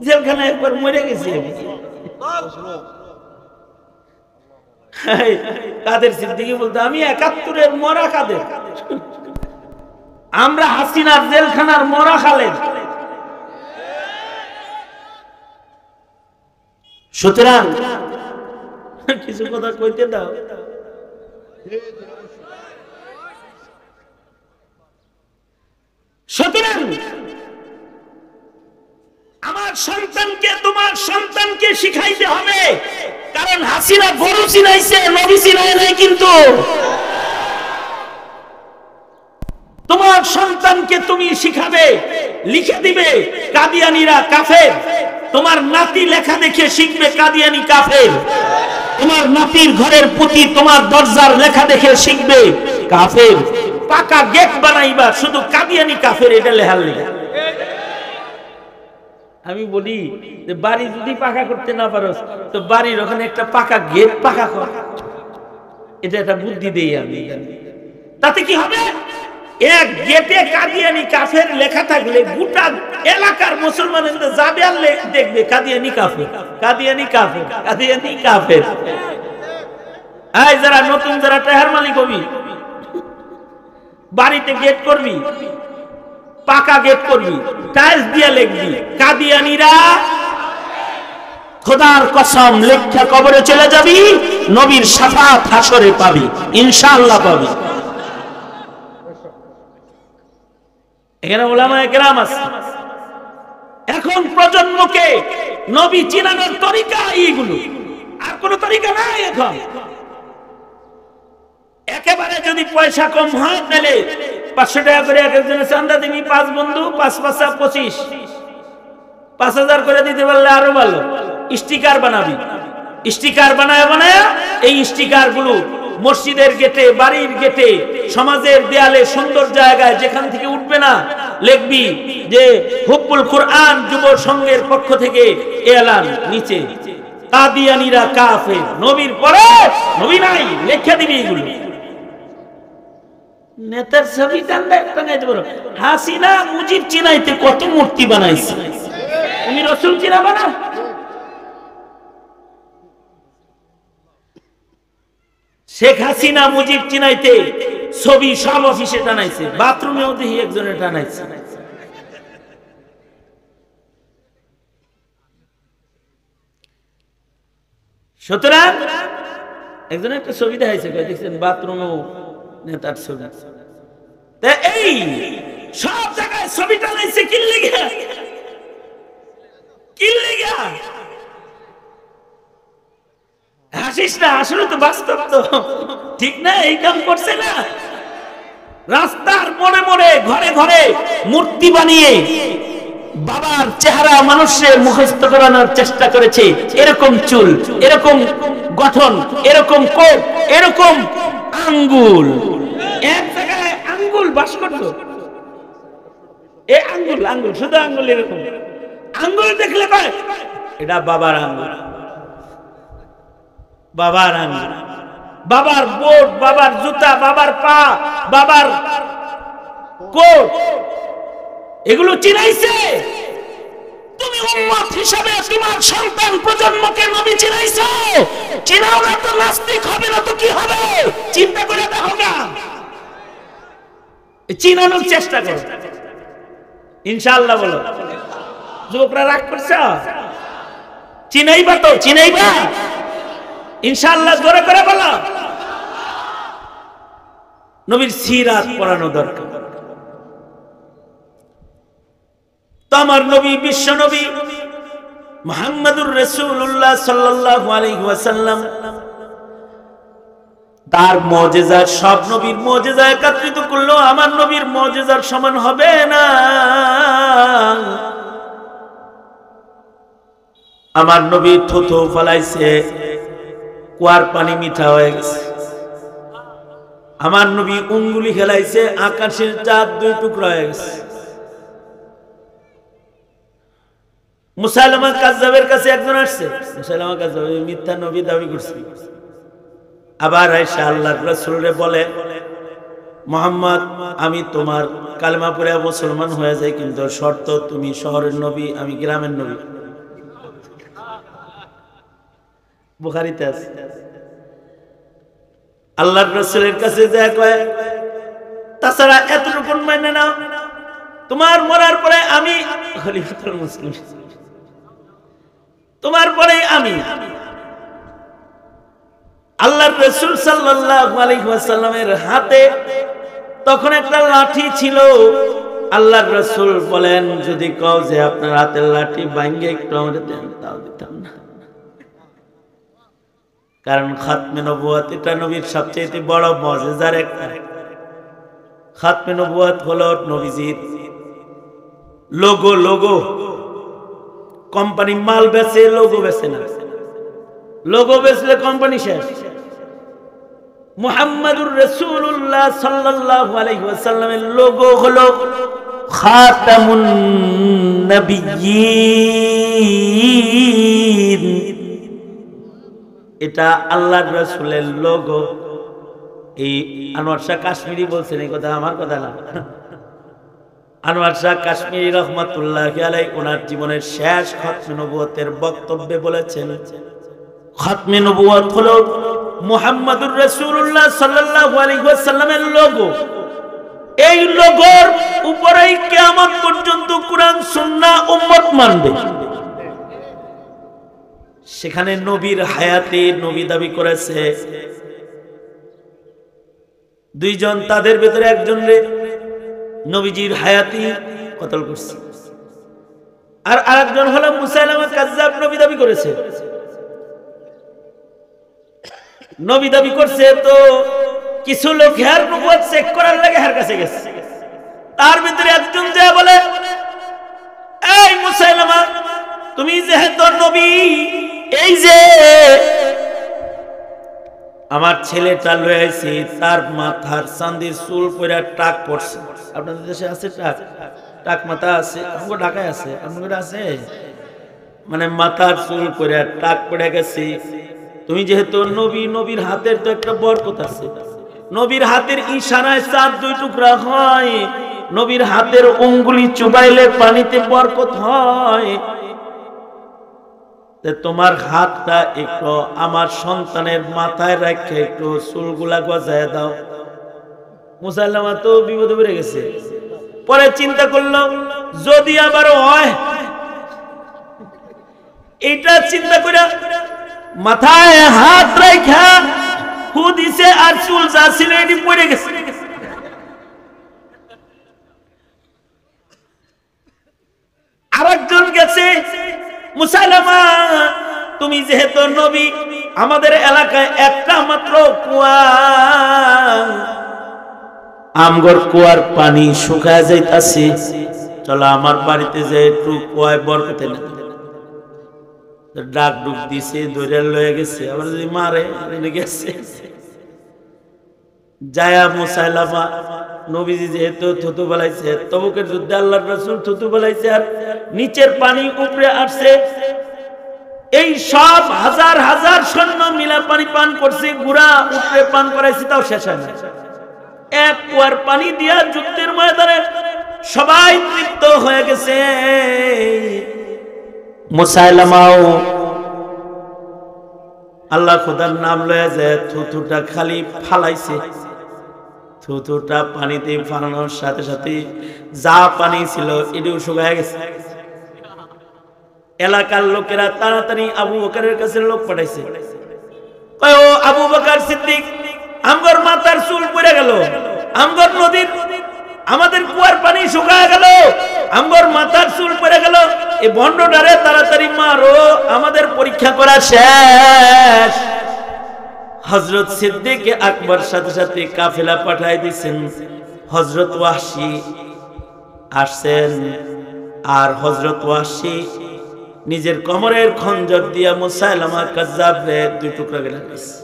জেলখানায় একবার মরে গেছি। কাদের সিদ্দিকী বলতো আমি 71-এর মরা কাদের, আমরা হাসিনার জেলখানার মরা খালেদ। সুতরাং কিছু কথা কইতে দাও। সুতরাং আমার সন্তানকে তোমার সন্তানকে শিখাইতে হবে, কারণ হাসিনা গরু চিনাইছে, নবী চিনাই নাই। কিন্তু তোমার সন্তানকে তুমি শিখাবে, লিখে দিবে কাদিয়ানীরা কাফের। তোমার নাতি লেখা দেখে শিখবে কাদিয়ানী কাফের। তোমার নাতির ঘরের প্রতি তোমার দরজার লেখা দেখে শিখবে কাফের। পাকা গেট বানাইবা, শুধু কাদিয়ানী কাফের এটা লেখার লেখা। আমি বলি যে বাড়ি যদি পাকা করতে না পারো তো বাড়ির ওখানে একটা পাকা গেট পাকা কর, এটা একটা বুদ্ধি দেই আমি। তাতে কি হবে, এক গেটে কাদিয়ানী কাফের লেখা থাকলে গোটা এলাকার মুসলমানদের যাবে আর দেখবে কাদিয়ানী কাফের, কাদিয়ানী কাফের, কাদিয়ানী কাফের। এই যারা নতুন, যারা টেহার মালিক হবি, বাড়িতে গেট করবি, পাকা গেট করবি, টাইলস দিয়ে লিখবি কাদিয়ানীরা। খোদার কসম, লেখা কবরে চলে যাবি, নবীর শাফাত হাসরে পাবি, ইনশাআল্লাহ পাবি। এখানে উলামায়ে কেরাম আছে। এখন প্রজন্মকে নবী চিনানোর তরিকা এইগুলো, আর কোন তরিকা নাই এখন। একেবারে যদি পয়সা কম হয় তাহলে 500 টাকা করে এক একজনের চান্দা দিবি, 5 বন্ধু, 5 5 25, 5000 করে দিতে পারলে আরো ভালো। স্টিকার বানাবি, স্টিকার বানায় এই স্টিকার গুলো মসজিদের গেটে, বাড়ির গেটে, সমাজের দেয়ালে, সুন্দর জায়গায় যেখান থেকে উঠবে না, লিখবি যে হুব্বুল কুরআন যুব সংঘের পক্ষ থেকে এলান, নিচে কাদিয়ানীরা কাফের, নবীর পরে নবী নাই, লেখা দিবি এগুলো। নেতার ছবি টাঙ্গাইতে পারো। হাসিনা মুজিব চিনাইতে কত মূর্তি বানাইছে, তুমি রসুল চিনাবা না? শেখ হাসিনা মুজিব চিনাইতে ছবি সব অফিসে টানাইছে, বাথরুমেও দেখি একজনে টানাইছে। সুতরাং একজনে একটা ছবি দেখাইছে, দেখছেন বাথরুমেও নেতার ছবি। এই সব জায়গায় ছবি টানাইছে কি লিগা, কি লিগা? হাসিস না, আসলে তো বাস্তব তো ঠিক না, এই কাম করছে না। রাস্তার মোড়ে মোড়ে, ঘরে ঘরে মূর্তি বানিয়ে বাবার চেহারা মানুষের মুখস্থ করানোর চেষ্টা করেছে। এরকম চুল, এরকম গঠন, এরকম কোট, এরকম আঙ্গুল, এক জায়গায় আঙ্গুল বাস করতো। এই আঙ্গুল, আঙ্গুল, শুধু আঙ্গুল, এরকম আঙ্গুল দেখলে কয় এটা বাবার আঙ্গুল, বাবার আঙ্গুল, বাবার বোট, বাবার জুতা, বাবার পা, বাবার কোট, এগুলো চিনাইছে। তুমি উম্মত হিসাবে তোমার সন্তান প্রজন্মকে নবী চিনাইছো, চিনাও না তো নাস্তিক হবে না তো কি হবে? চিন্তা করে দেখো না, চিনানোর চেষ্টা করো ইনশাআল্লাহ। বলো যুবকরা, রাগ করছ? চিনাইবা তো, চিনাইবা ইনশাআল্লাহ, জোরে করে বলো। নবীর সিরাত পড়ানো দরকার। তো আমার নবী, বিশ্ব নবী মুহাম্মদুর রাসূলুল্লাহ সাল্লাল্লাহু আলাইহি ওয়াসাল্লাম, তার মুজিজা সব নবীর মুজিজা একত্রিত করলো, আমার নবীর মুজিজার সমান হবে না। আমার নবী থুথু ফলাইছে, কুয়ার পানি মিঠা হয়ে গেছে। আমার নবী উঙ্গুলি খেলাইছে, আকাশের চাঁদ 2 টুকরা হয়ে গেছে। মুসাইলামা কাযযাবের কাছে একজন আসছে, মুসাইলামা কাযযাব মিথ্যা নবী দাবি করছে। আবার আয়েশা আল্লাহর রাসূলকে বলে, মুহাম্মদ আমি তোমার কালেমা পড়ে মুসলমান হয়ে যাই, কিন্তু শর্ত তুমি শহরের নবী, আমি গ্রামের নবী। বুখারীতে আছে। আল্লাহর রাসূলের কাছে যায় কয়, তাছাড়া এতটুকু মানে নাও, তোমার মরার পরে আমি খলিফাতুল মুসলিম, তোমার পরে আমি। আল্লাহর রাসূল সাল্লাল্লাহু আলাইহি ওয়াসাল্লামের হাতে তখন একটা লাঠি ছিল। আল্লাহর রাসূল বলেন, যদি কও যে আপনার হাতের লাঠি ভাঙে একটু আমাদের দেন, তাও দিতাম না। কারণ খাতমে নবুয়ত এটা নবীর সবচেয়ে বড় মুজিজার একটা। খাতমে নবুয়ত হলো নবীজির লোগো। কোম্পানি মাল বেচে, লোগো বেচে না। লোগো বেচলে কোম্পানি শেষ। মুহাম্মাদুর রাসূলুল্লাহ সাল্লাল্লাহু আলাইহি ওয়াসাল্লামের লোগো হলো খাতামুন নবিয়্যিন। এটা আল্লাহর রাসূলের লোগো। এই আনোয়ার শাহ কাশ্মীরি বলছেন, এই কথা আমার কথা না। আনোয়ার শাহ কাশ্মীরি রহমাতুল্লাহি আলাইহি ওনার জীবনের শেষ খাতমে নবুয়তের বক্তব্যে বলেছেন, খাতমে নবুয়ত হলো মুহাম্মাদুর রাসূলুল্লাহ সাল্লাল্লাহু আলাইহি ওয়াসাল্লামের লোগো। এই লোগোর উপরেই কিয়ামত পর্যন্ত কুরআন সুন্নাহ উম্মত মানবে। সেখানে নবীর হায়াতে নবী দাবি করেছে দুইজন, তাদের ভিতরে একজন রে নবীজির হায়াতি কতল করছে, আর আরেকজন হলো মুসাইলামা কাজ্জাব, নবী দাবি করেছে। নবী দাবি করছে তো কিছু লোক হের নবুয়ত চেক করার লাগে হের কাছে গেছে। তার ভিতরে একজন যে বলে, এই মুসাইলামা তুমি যেহেতু নবী, এই যে আমার ছেলেটা লয়ে আইছি, তার মাথার চাঁদির চুল পড়া টাক পড়ছে। আপনাদের দেশে আছে টাক? টাক মাথা আছে? আমাদের ঢাকায় আছে, আপনাদের আছে? মানে মাথার চুল পড়া টাক পড়ে গেছে। তুমি যেহেতু নবী, নবীর হাতের তো একটা বরকত আছে। নবীর হাতের ইশারায় চাঁদ দুই টুকরা হয়। নবীর হাতের আঙ্গুলি চুবাইলে পানিতে বরকত হয়। তোমার হাতটা একটু আমার সন্তানের মাথায় রেখে একটু চুলগুলা গজায় দাও। মুসাইলামা তো বিপদে পড়ে গেছে। পরে চিন্তা করলো যদি আবার হয়, এটা চিন্তা করে মাথায় হাত রেখা ফু দিছে, আর চুল যা ছিল এটি পড়ে গেছে। আরেকজন গেছে, মুসাইলামা তুমি যেহেতু নবী, আমাদের এলাকায় একটা মাত্র কুয়া, আমগর কুয়ার পানি শুকায় যাইতাছে, চলো আমার বাড়িতে যে একটু কুয়ায় বরকতে না। ডাক ডুক দিছে, ধরে লয়ে গেছে। আবার যদি মারে গেছে, যায়া মুসাইলামা নবীজি যেহেতু থুতু বলাইছে, তবুকের যুদ্ধে আল্লাহর রাসূল থুতু বলাইছে, আর নিচের পানি উপরে আসছে। এই সব হাজার হাজার সৈন্য মিলা পানি পান করছে, গুড়া উপরে পান করাইছে, তাও শেষ হয় না। এক কুয়ার পানি দিয়া যুদ্ধের ময়দানে সবাই তৃপ্ত হয়ে গেছে। মুসাইলামাও আল্লাহ খোদার নাম লয়ে যায়, থুতুটা খালি ফালাইছে। থুতুটা পানিতে ফালানোর সাথে সাথে যা পানি ছিল এটিও শুকায় গেছে। এলাকার লোকেরা তাড়াতাড়ি আবু বকরের কাছে লোক পাঠাইছে। ও আবু বকর সিদ্দিক, আমগর মাথার চুল পড়ে গেল, আমগর নদীর আমাদের কুয়ার পানি শুকায় গেল, আমগর মাথার চুল পড়ে গেল, এই ভণ্ডটারে তাড়াতাড়ি মারো, আমাদের পরীক্ষা করা শেষ। হযরত সিদ্দিক আকবর সাথে সাথে কাফেলা পাঠাই দিয়েছেন। হযরত ওয়াহশী আসছেন, আর হযরত ওয়াহশী নিজের কোমরের খঞ্জর দিয়া মুসাইলামা কাজ্জাবরে দুই টুকরা করে দিয়েছে।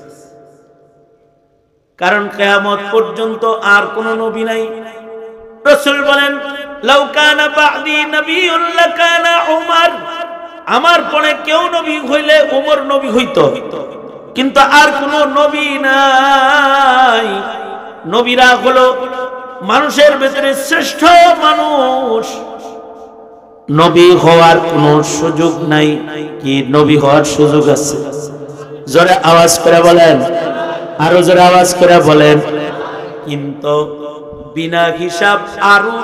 কারণ কিয়ামত পর্যন্ত আর কোন নবী নাই। রাসূল বলেন, লাউ কানা বা'দি নাবিয়্যুন লাকানা উমর, আমার পরে কেউ নবী হইলে উমর নবী হইতো, কিন্তু আর কোন নবী নাই। নবীরা হলো মানুষের ভেতরে শ্রেষ্ঠ মানুষ। নবী হওয়ার কোনো সুযোগ নাই কি? নবী হওয়ার সুযোগ আছে। জোরে আওয়াজ করে বলেন, আরো জোরে আওয়াজ করে বলেন। কিন্তু বিনা হিসাব আরো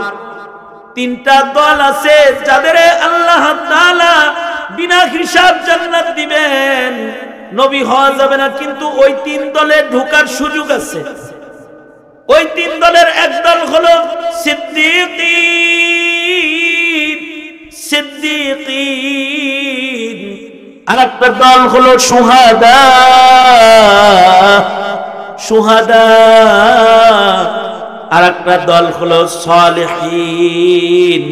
তিনটা দল আছে যাদের আল্লাহ তাআলা বিনা হিসাব জান্নাত দিবেন। নবী হওয়া যাবে না, কিন্তু ওই তিন দলে ঢোকার সুযোগ আছে। ওই তিন দলের এক দল হলো সিদ্দিকিন, আর একটা দল হলো শুহাদা, আর একটা দল হলো সালেহিন।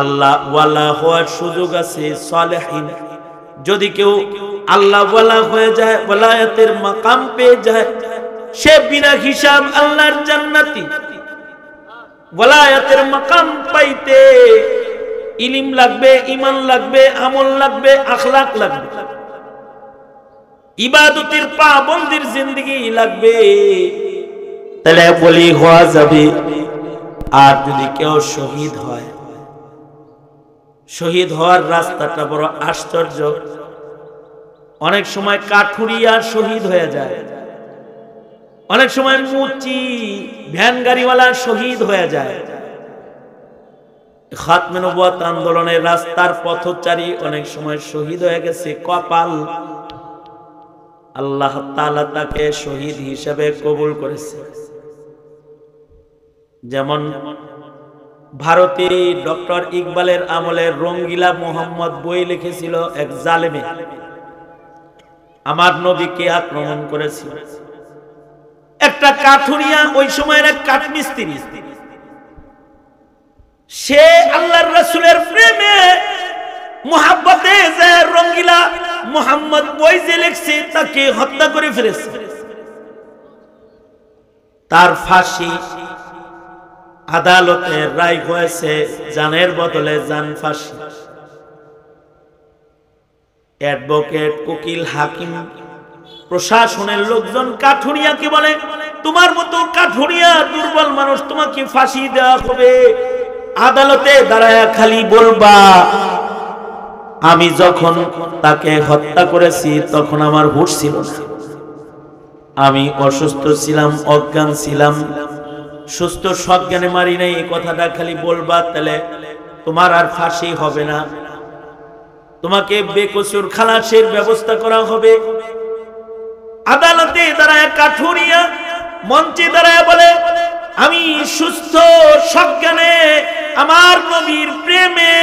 আল্লাহ ওয়ালা হওয়ার সুযোগ আছে সালেহিন। যদি কেউ আল্লাহ ওয়ালা হয়ে যায়, ওয়ালায়াতের মাকাম পেয়ে যায়, সে বিনা হিসাব আল্লাহর জান্নাতি। ওয়ালায়াতের মাকাম পাইতে ইলম লাগবে, ঈমান লাগবে, আমল লাগবে, আখলাক লাগবে, ইবাদতের পাবন্দির জিন্দেগি লাগবে, তাহলে বলি হওয়া যাবে। আর যদি কেউ শহীদ হয়, শহীদ হওয়ার রাস্তাটা বড় আশ্চর্য। অনেক সময় কাঠুরিয়া শহীদ হয়ে যায়, অনেক সময় মুচি ভ্যান গাড়িওয়ালা শহীদ হয়ে যায়। খাতমে নবুয়ত আন্দোলনের রাস্তার পথচারী অনেক সময় শহীদ হয়ে গেছে। কপাল, আল্লাহ তাআলা তাকে শহীদ হিসেবে কবুল করেছে। যেমন ভারতে ডক্টর ইকবালের আমলে রঙ্গিলা মোহাম্মদ বই লিখেছিল, এক জালেমে আমার নবীকে আক্রমণ করেছিল। একটা কাঠুরিয়া, ওই সময়ের এক কাঠমিস্ত্রি, সে আল্লাহর রাসূলের প্রেমে মুহাব্বতে যে রঙ্গিলা মোহাম্মদ বই যে লিখছে তাকে হত্যা করে ফেলেছে। তার ফাঁসি আদালতে রায় হয়েছে, জানের বদলে জান ফাঁসি। অ্যাডভোকেট, উকিল, হাকিম, প্রশাসনের লোকজন কাঠুরিয়াকে বলে, তোমার মতো কাঠুরিয়া দুর্বল মানুষ, তোমাকে ফাঁসি দেওয়া হবে। আদালতে দাঁড়ায় খালি বলবা, আমি যখন তাকে হত্যা করেছি তখন আমার হুঁশ ছিল না, আমি অসুস্থ ছিলাম, অজ্ঞান ছিলাম, সুস্থ সজ্ঞানে মারি নাই। এই কথাটা খালি বলবা, তাহলে তোমার আর ফাঁসি হবে না, তোমাকে বেকসুর খালাসের ব্যবস্থা করা হবে। আদালতে দাঁড়ায় কাঠুরিয়া মঞ্চে দাঁড়ায় বলে, আমি সুস্থ সজ্ঞানে আমার নবীর প্রেমে,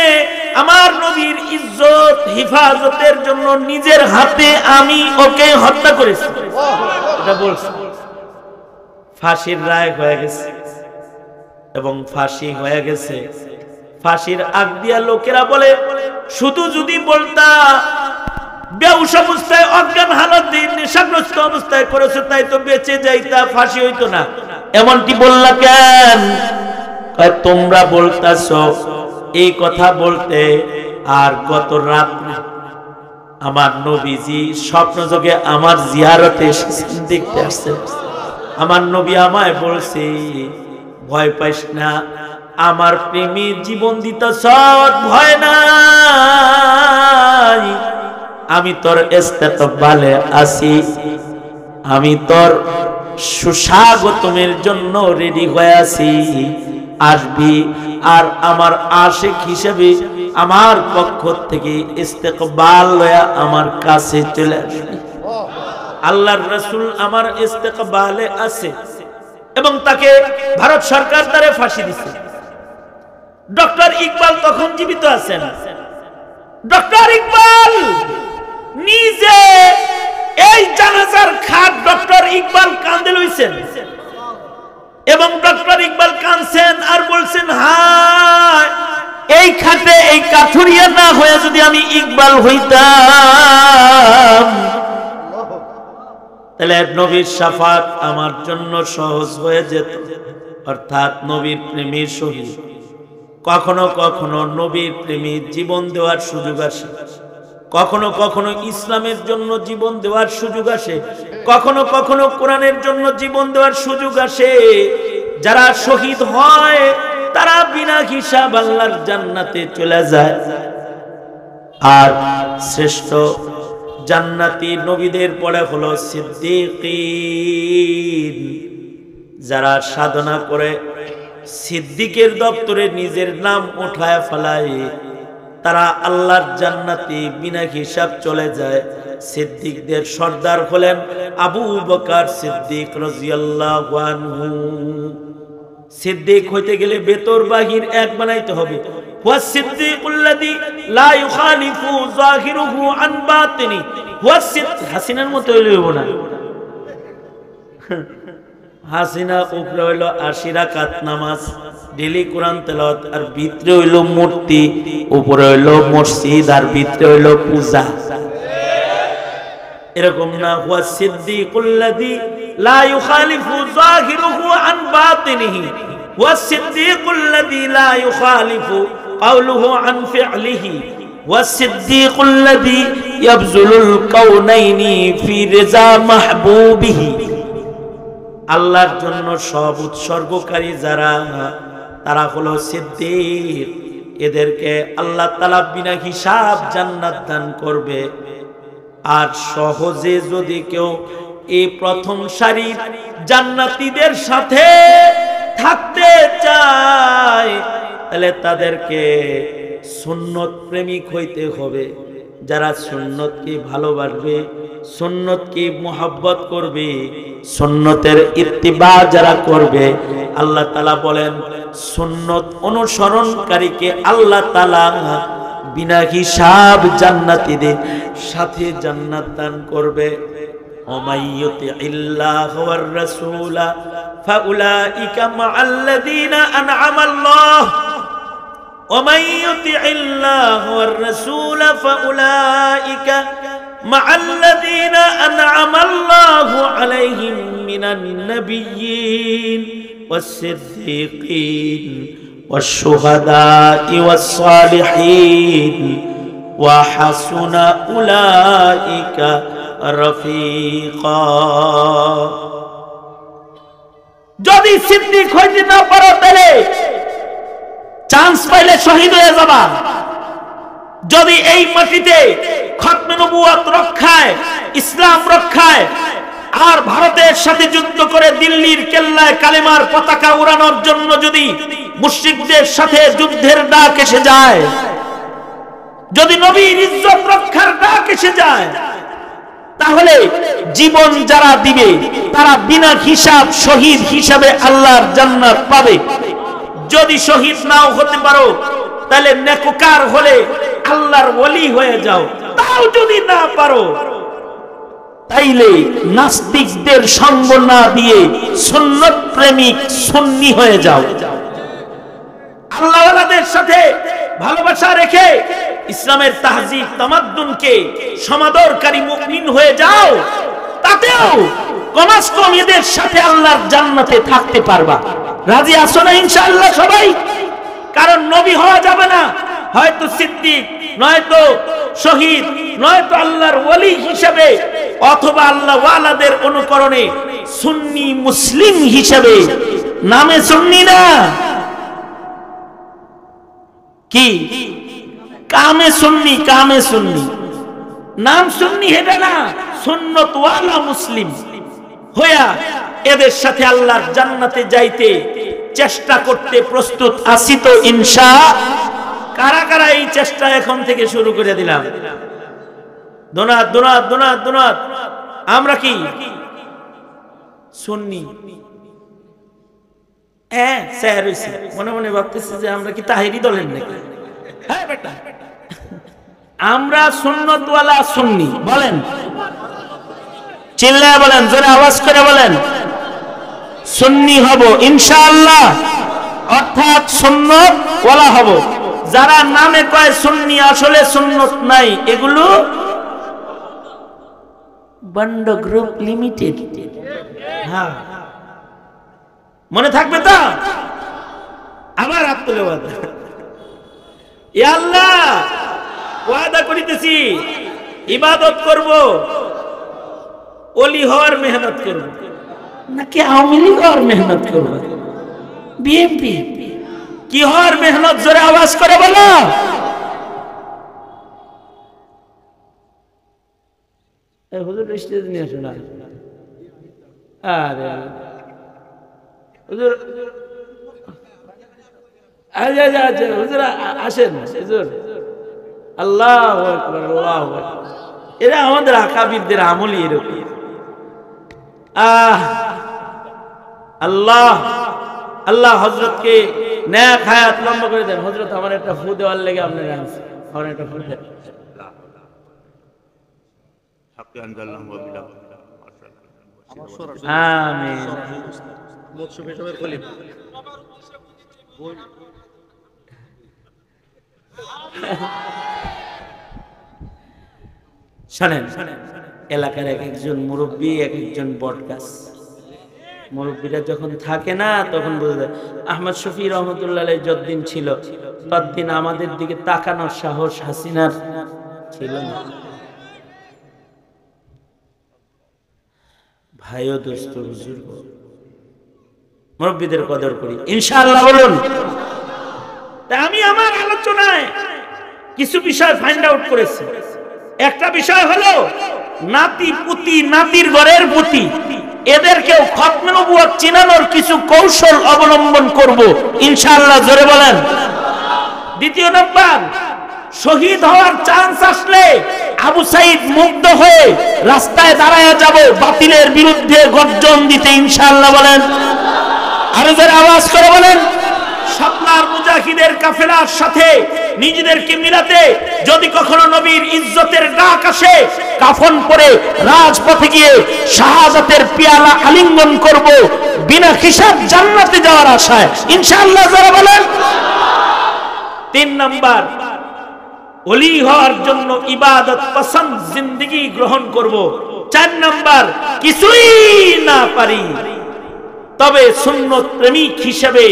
আমার নবীর ইজ্জত হিফাজতের জন্য নিজের হাতে আমি ওকে হত্যা করেছি। এটা বলছে। ফাঁসির রায় হয়ে গেছে এবং ফাঁসি হয়ে গেছে। ফাঁসির আগ দিয়া লোকেরা বলে, শুধু যদি বলতা বেহুশ অবস্থায়, অজ্ঞান হালতে, নেশাগ্রস্ত অবস্থায় করেছে, তাই তো বেঁচে যাইতা, ফাঁসি হইতো না। এমনটি বললা কেন? তোমরা বলতাছ এই কথা বলতে, আর গত রাত্রে আমার নবীজি স্বপ্ন যোগে আমার জিয়ারতে এসেছেন, দেখতে আসছেন। আমার নবী আমায় বলছে, ভয় পাইস না, আমার প্রেমী জীবন দিতেছ, ভয় নাই, আমি তোর ইস্তেকবালে আছি, আমি তোর সুস্বাগতমের জন্য রেডি হয়ে আছি, আসবি আর আমার আশিক হিসেবে আমার পক্ষ থেকে ইস্তেকবাল লয়া আমার কাছে চলে আসবি। আল্লাহর রাসূল আমার ইস্তেকবালে আছে এবং তাকে ভারত সরকার তারে ফাঁসি দিছে। ডক্টর ইকবাল তখন জীবিত আছেন। ডক্টর ইকবাল নিজে এই জানাজার খাট ডক্টর ইকবাল কান্দে লইছেন এবং ডক্টর ইকবাল কাঁদছেন আর বলছেন, হায় এই খাটে এই কাঠুরিয়া না হয়ে যদি আমি ইকবাল হইতাম, তাহলে নবীর শাফাত আমার জন্য সহজ হয়ে যেত। অর্থাৎ নবীর প্রেমীর শহীদ। কখনো কখনো নবীর প্রেমী জীবন দেওয়ার সুযোগ আসে, কখনো কখনো ইসলামের জন্য জীবন দেওয়ার সুযোগ আসে, কখনো কখনো কোরআনের জন্য জীবন দেওয়ার সুযোগ আসে। যারা শহীদ হয় তারা বিনা হিসাব আল্লাহর জান্নাতে চলে যায়। আর শ্রেষ্ঠ জান্নাতি নবীদের পরে হলো সিদ্দিকিন, যারা সাধনা করে সিদ্দিকের দপ্তরে নিজের নাম উঠায় ফেলায়, তারা আল্লাহর জান্নাতে বিনা হিসাব চলে যায়। সিদ্দিকদের সর্দার হলেন আবু বকর সিদ্দিক রাদিয়াল্লাহু আনহু। সিদ্দিক হইতে গেলে ভেতর বাহির এক বানাইতে হবে। ওয়া সিদ্দিকুল্লাযী লা ইউখালিফু যাহিরুহু আন বাতিনি। ওয়া সিদ্দিক হাসিনার মতো হইব না। হাসিনা উপরে হইলো ৮০ রাকাত নামাজ, ডেলি কোরআন তেলাওয়াত, আর ভিতরে হইলো মূর্তি, উপরে হইলো মসজিদ, আর ভিতরে হইলো পূজা। এরকম না। ওয়া সিদ্দিকুল্লাযী লা ইউখালিফু যাহিরুহু আন বাতিনিহি ওয়া সিদ্দিকুল্লাযী লা ইউখালিফু কাওলুহু আন ফি'লিহি ওয়া সিদ্দিকুল্লাযী ইয়াবযুলুল কাউনাইনি ফি রিজা মাহবুবিহি। আল্লাহর জন্য সব উৎসর্গকারী যারা, তারা হলো সিদ্দিক। এদেরকে আল্লাহ তাআলা বিনা হিসাব জান্নাত দান করবে। আর সহজে যদি কেউ এই প্রথম সারির জান্নাতীদের সাথে থাকতে চায়, তাহলে তাদেরকে সুন্নত প্রেমিক হইতে হবে। যারা সুন্নতকে ভালোবাসবে, সুন্নতকে মুহাব্বত করবে, সুন্নতের ইত্তিবা যারা করবে, আল্লাহ তাআলা বলেন সুন্নত অনুসরণকারীকে আল্লাহ তাআলা বিনা হিসাব জান্নাতীদের সাথে জান্নাত দান করবে। ওমাইয়ুতিল্লাহ ওয়ার রাসূলা ফাউলাইকা মাআল্লাযীনা আনআমাল্লাহ ওমাইয়ুতিল্লাহ ওয়ার রাসূলা ফাউলাইকা মাআল্লাযীনা আনআমাল্লাহু আলাইহিম মিনান নাবিয়্যিন ওয়াস-সিদ্দীকিন والشهداء والصالحين وحسن أولئك رفيقا। যদি সিদ্দিক হইতে না পারো তাহলে চান্স পাইলে শহীদ হয়ে যাবা। যদি এই মাটিতে খতমে নবুয়ত রক্ষায়, ইসলাম রক্ষায় আর ভারতের সাথে যুদ্ধ করে দিল্লির কেল্লায় কালেমার পতাকা উড়ানোর জন্য যদি মুশরিকদের সাথে যুদ্ধের ডাক এসে যায়, যদি নবীর ইজ্জত রক্ষার ডাক এসে যায়, তাহলে জীবন যারা দিবে তারা বিনা হিসাব শহীদ হিসাবে আল্লাহর জান্নাত পাবে। যদি শহীদ নাও হতে পারো তাহলে নেককার হলে আল্লাহর ওলি হয়ে যাও। তাও যদি না পারো তাইলে নাস্তিকদের সঙ্গ না দিয়ে সুন্নত প্রেমিক সুন্নি হয়ে যাও। আল্লাহওয়ালাদের সাথে ভালোবাসা রেখে ইসলামের তাহজিব তামাদ্দুনকে সমাদরকারী মুমিন হয়ে যাও। তাতেও কমাস কম এদের সাথে আল্লাহর জান্নাতে থাকতে পারবা। রাজি আছো না ইনশাআল্লাহ সবাই? কারণ নবী হওয়া যাবে না, হয়তো সিদ্দিক, নয়তো শহীদ, নয়তো আল্লাহর ওলি হিসেবে, অথবা আল্লাহ ওয়ালাদের অনুকরণে সুন্নি মুসলিম হিসেবে। নামে সুন্নি না, কি কামে সুন্নি, কামে সুন্নি। নাম সুন্নি এটা না, সুন্নত ওয়ালা মুসলিম হইয়া এদের সাথে আল্লাহর জান্নাতে যাইতে চেষ্টা করতে প্রস্তুত আছি তো ইনশাআল্লাহ। কারা কারা এই চেষ্টা এখন থেকে শুরু করে দিলাম? দোনাত দোনাত দোনাত দোনাত। আমরা কি সুন্নি? স্যার হইছি, মনে মনে ভাবতেছি যে আমরা কি তাহেরি দলের নাকি? হ্যাঁ বেটা, আমরা সুন্নত ওয়ালা সুন্নি। বলেন, চিল্লায় বলেন, জোরে আওয়াজ করে বলেন, সুন্নি হব ইনশাআল্লাহ, অর্থাৎ সুন্নত ওয়ালা হব। যারা নামে কয় সুন্নি, আসলে সুন্নত নাই, এগুলো বন্ড গ্রুপ লিমিটেড। হ্যাঁ, মনে থাকবে তো? আবার হাত তুলে ওয়াদা, ইয়া আল্লাহ ওয়াদা করিতেছি ইবাদত করব, ওলি হওয়ার মেহনত করব, নাকি আওয়ামী লীগ হওয়ার মেহনত করব, বিএনপি কি হওয়ার মেহনত? জোরে আওয়াজ করে বলো। হুজুর স্টেজ নিয়ে আসুন। আরে হুজুর হুজুর আসেন হুজুর। আল্লাহু আকবার, আল্লাহু আকবার। এরা আমাদের আকাবিরদের আমলই এরকম। আল্লাহ আল্লাহ হযরতকে নেক হায়াত লম্বা করে দেন। হযরত আমার একটা ফু দেওয়ার লেগে আপনার আনছে, আমার একটা ফু দেন। আমিন। শোনেন, এলাকার এক একজন মুরব্বী, এক একজন বটগাছ। মুরব্বীরা যখন থাকে না তখন বোঝা যায়। আহমদ শফি রহমতুল্লাহ আলাইহি যতদিন ছিল ততদিন আমাদের দিকে তাকানোর সাহস হাসিনার ছিল না। ভাইও দোস্ত বুজুর্গ, মুরব্বীদের কদর করি ইনশাআল্লাহ। বলুন। আমি আমার আলোচনায় কিছু বিষয় ফাইন্ড আউট করেছি। একটা বিষয় হলো নাতি পুতি, নাতির ঘরের পুতি, এদেরকেও খতমে নবুয়ত চিনানোর কিছু কৌশল অবলম্বন করব ইনশাআল্লাহ। জোরে বলেন। দ্বিতীয় নাম্বার, শহীদ হওয়ার চান্স আসলে আবু সাইদ মুগ্ধ হয়ে রাস্তায় দাঁড়ায় যাব বাতিলের বিরুদ্ধে গর্জন দিতে ইনশাআল্লাহ। বলেন। আরো যারা আওয়াজ করে বলেন। শাপলার মুজাহিদের কাফেলার সাথে নিজেদেরকে মিলাতে যদি কখনো নবীর ইজ্জতের ডাক আসে, কাফন পরে রাজপথে গিয়ে শাহাদাতের পেয়ালা আলিঙ্গন করব বিনা হিসাব জান্নাতে যাওয়ার আশায় ইনশাআল্লাহ। যারা বলেন। 3 নাম্বার, ওলি হওয়ার জন্য ইবাদত পছন্দ জিন্দেগি গ্রহণ করব। 4 নাম্বার, কিছুই না পারি তবে সুন্নত প্রেমিক হিসেবে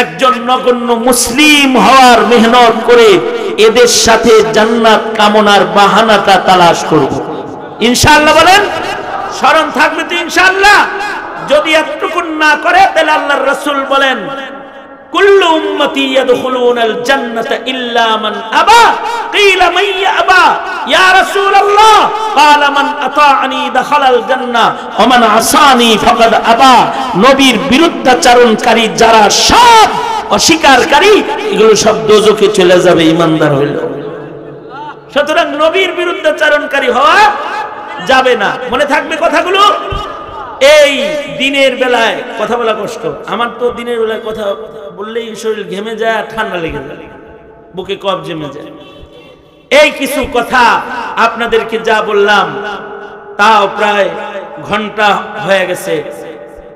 একজন নগণ্য মুসলিম হওয়ার মেহনত করে এদের সাথে জান্নাত কামনার বাহানাটা তালাশ করব ইনশাআল্লাহ। বলেন। স্মরণ থাকবে তো ইনশাআল্লাহ। যদি এতটুকু না করে তাহলে আল্লাহর রাসূল বলেন, কুল্লু উম্মতি ইয়াদখুলুনাল জান্নাতা ইল্লা মান আবা। কিলা মান ইয়াবা ইয়া রাসূলুল্লাহ? ক্বালা মান আতাআনি দাখালাল জান্নাহ ওয়া মান আসানি ফাকাদ আবা। নবীর বিরুদ্ধাচরণকারী যারা সব অস্বীকারকারী, এগুলো সব দোজখে চলে যাবে ঈমানদার হইল। সুতরাং নবীর বিরুদ্ধাচরণকারী হওয়া যাবে না। মনে থাকবে কথাগুলো। এই দিনের বেলায় কথা বলা কষ্ট। আমার তো দিনের বেলায় কথা বললেই শরীর ঘেমে যায় আর ঠান্ডা লেগে যায়, বুকে কফ জমে যায়। এই কিছু কথা আপনাদেরকে যা বললাম তাও প্রায় ঘন্টা হয়ে গেছে।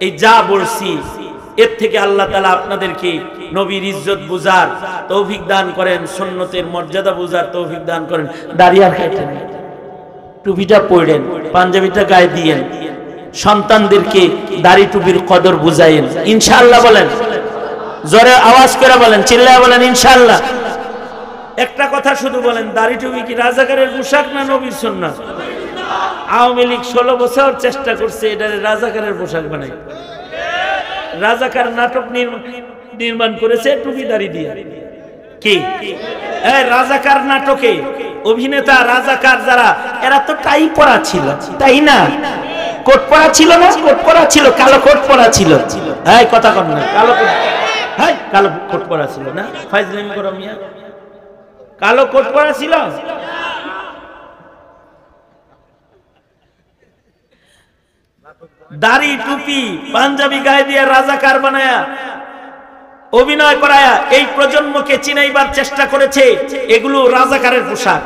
এই যা বলছি এর থেকে আল্লাহ তাআলা আপনাদেরকে নবীর ইজ্জত বুঝার তৌফিক দান করেন, সুন্নতের মর্যাদা বুঝার তৌফিক দান করেন। দাড়ি আর কাটেন, টুপিটা পরেন, পাঞ্জাবিটা গায়ে দিয়েন, সন্তানদেরকে দাড়ি টুপির কদর বুঝাইন ইনশাআল্লাহ। বলেন। জোরে আওয়াজ করে বলেন, চিল্লায় বলেন ইনশাআল্লাহ। একটা কথা শুধু বলেন, দাড়ি টুপি কি রাজাকারের পোশাক না নবীর সুন্নাত? আওয়ামী লীগ 16 বছর চেষ্টা করছে এটা রাজাকারের পোশাক বানাই। রাজাকার নাটক নির্মাণ করেছে টুপি দাড়ি দিয়ে। কি রাজাকার নাটকে অভিনেতা রাজাকার যারা, এরা তো টাই পরা ছিল, তাই না? কোট পরা ছিল না? কোট পরা ছিল, কালো কোট পরা ছিল। এই কথা কর না, কালো কোট, হ্যাঁ কালো কোট পরা ছিল না? ফাইজলামি করো মিয়া, কালো কোট পরা ছিল। দাড়ি টুপি পাঞ্জাবি গায়ে দিয়ে রাজাকার বানায়া অভিনয় করায়া এই প্রজন্মকে চিনাইবার চেষ্টা করেছে এগুলো রাজাকারের পোশাক।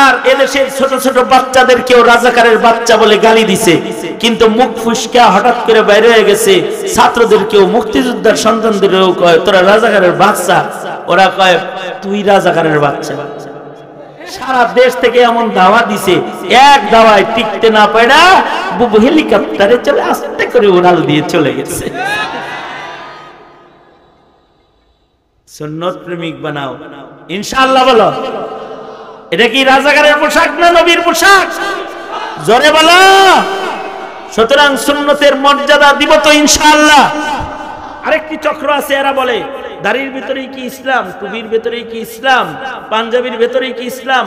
আর এদেশের ছোট ছোট বাচ্চাদেরকেও রাজাকারের বাচ্চা বলে গালি দিছে, কিন্তু মুখ ফুসকা হঠাৎ করে বাইরে হয়ে গেছে। ছাত্রদেরকেও, মুক্তিযোদ্ধার সন্তানদেরও কয় তোরা রাজাকারের বাচ্চা, ওরা কয় তুই রাজাকারের বাচ্চা। সারা দেশ থেকে এমন দাওয়া দিছে, এক দাওয়ায় টিকতে না পারে বুবু হেলিকপ্টারে চলে আস্তে করে উড়াল দিয়ে চলে গেছে। সুন্নত প্রেমিক বানাও ইনশাআল্লাহ। বলো এটা কি রাজাকারের পোশাক না নবীর পোশাক? জোরে বলো। সুতরাং সুন্নতের মর্যাদা দিব তো ইনশাআল্লাহ। আরেকটি চক্র আছে, এরা বলে দাড়ির ভিতরেই কি ইসলাম, টুপির ভিতরেই কি ইসলাম, পাঞ্জাবির ভিতরেই কি ইসলাম।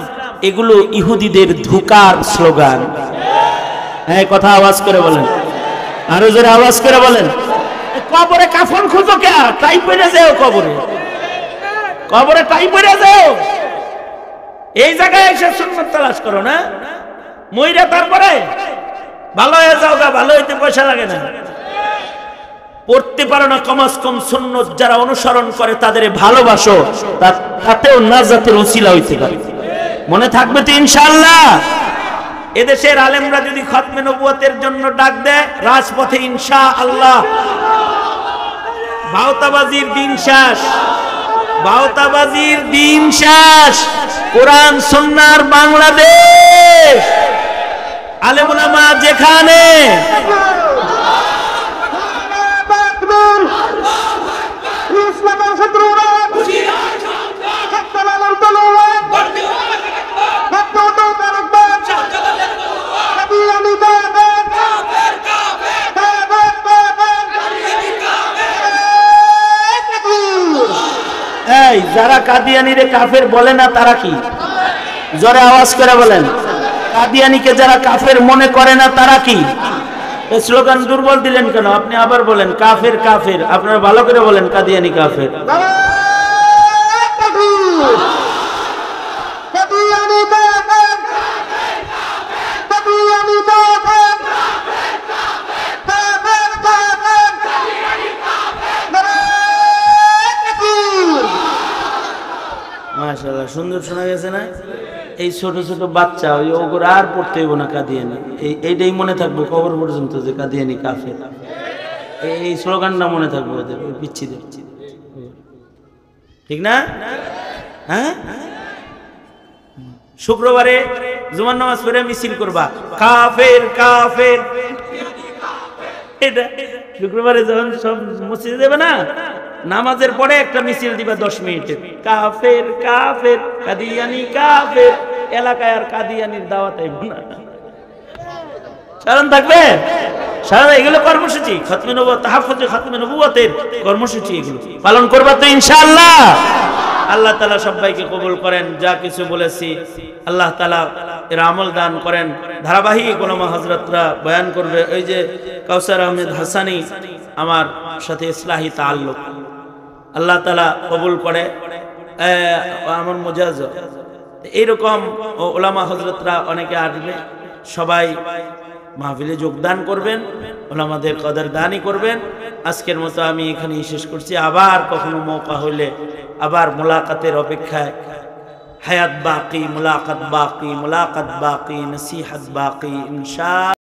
এগুলো ইহুদিদের ধোঁকার স্লোগান। হ্যাঁ, কথা আওয়াজ করে বলেন, আরো জোরে আওয়াজ করে বলেন। কবরে কাফন খুঁজো কে? টাই পরে যাও কবরে, কবরে টাই পরে যাও। এই জায়গায় এসে সুন্নত তালাশ করো না, মইরা তারপরে ভালো হয়ে যাও গা, ভালো হইতে পয়সা লাগে না। পড়তে পারো না, কমাস কম সুন্নত যারা অনুসরণ করে তাদের ভালোবাসো, তাতেও নাজাতের উসিলা হইতে পারে। মনে থাকবে তো ইনশাআল্লাহ। এদেশের আলেমরা যদি খতমে নবুয়তের জন্য ডাক দেয় রাজপথে ইনশাআল্লাহ। ভাওতাবাজির দিন শেষ, ভাওতাবাজির দিন শেষ। কোরআন সুন্নাহর বাংলাদেশ, আলেম ওলামা যেখানে যারা কাদিয়ানিরে কাফের বলে না তারা কি? জোরে আওয়াজ করে বলেন। কাদিয়ানিকে যারা কাফের মনে করে না তারা কি? এই স্লোগান দুর্বল দিলেন কেন? আপনি আবার বলেন কাফের কাফের। আপনারা ভালো করে বলেন কাদিয়ানি কাফের। মাশাআল্লাহ, সুন্দর শোনা গেছে না? এই ছোট ছোট বাচ্চা ওই ওগুলো আর পড়তে হইব না কাদিয়ানি, এইটাই মনে থাকবো কবর পর্যন্ত যে কাদিয়ানি কাফের। এই স্লোগানটা মনে থাকবে ওদের, ওই বিচ্ছিদের। ঠিক না? হ্যাঁ, শুক্রবারে জুমার নামাজ পড়ে মিছিল করবা কাফের কাফের। এটা শুক্রবারে যখন সব মসজিদে যাবে না, নামাজের পরে একটা মিছিল দিবা 10 মিনিটের, কাফের কাফের কাদিয়ানি কাফের। এলাকায় আর কাদিয়ানির দাওয়াত আইব না, স্মরণ থাকবে। সারা এগুলো কর্মসূচি, খতমে নবুয়ত, তাহফুজে খতমে নবুয়তের কর্মসূচি, এগুলো পালন করবা তো ইনশাআল্লাহ। আল্লাহ তাআলা সবাইকে কবুল করেন। যা কিছু বলেছি আল্লাহ তাআলা এর আমল দান করেন। ধারাবাহিক ওলামা হযরতরা বয়ান করবে। ওই যে কাউসার আহমেদ হাসানি আমার সাথে ইসলাহি তাআল্লুক, আল্লাহ তাআলা কবুল করে। আমার মুজাজ এইরকম ওলামা হযরতরা অনেকে আসবে, সবাই মাহফিলে যোগদান করবেন, ওলামাদের কদরদানি করবেন। আজকের মতো আমি এখানেই শেষ করছি। আবার কখনো মৌকা হইলে আবার মুলাকাতের অপেক্ষায়। হায়াত বাকি, মুলাকাত বাকি, মুলাকাত বাকি, নসিহত বাকি ইনশাআল্লাহ।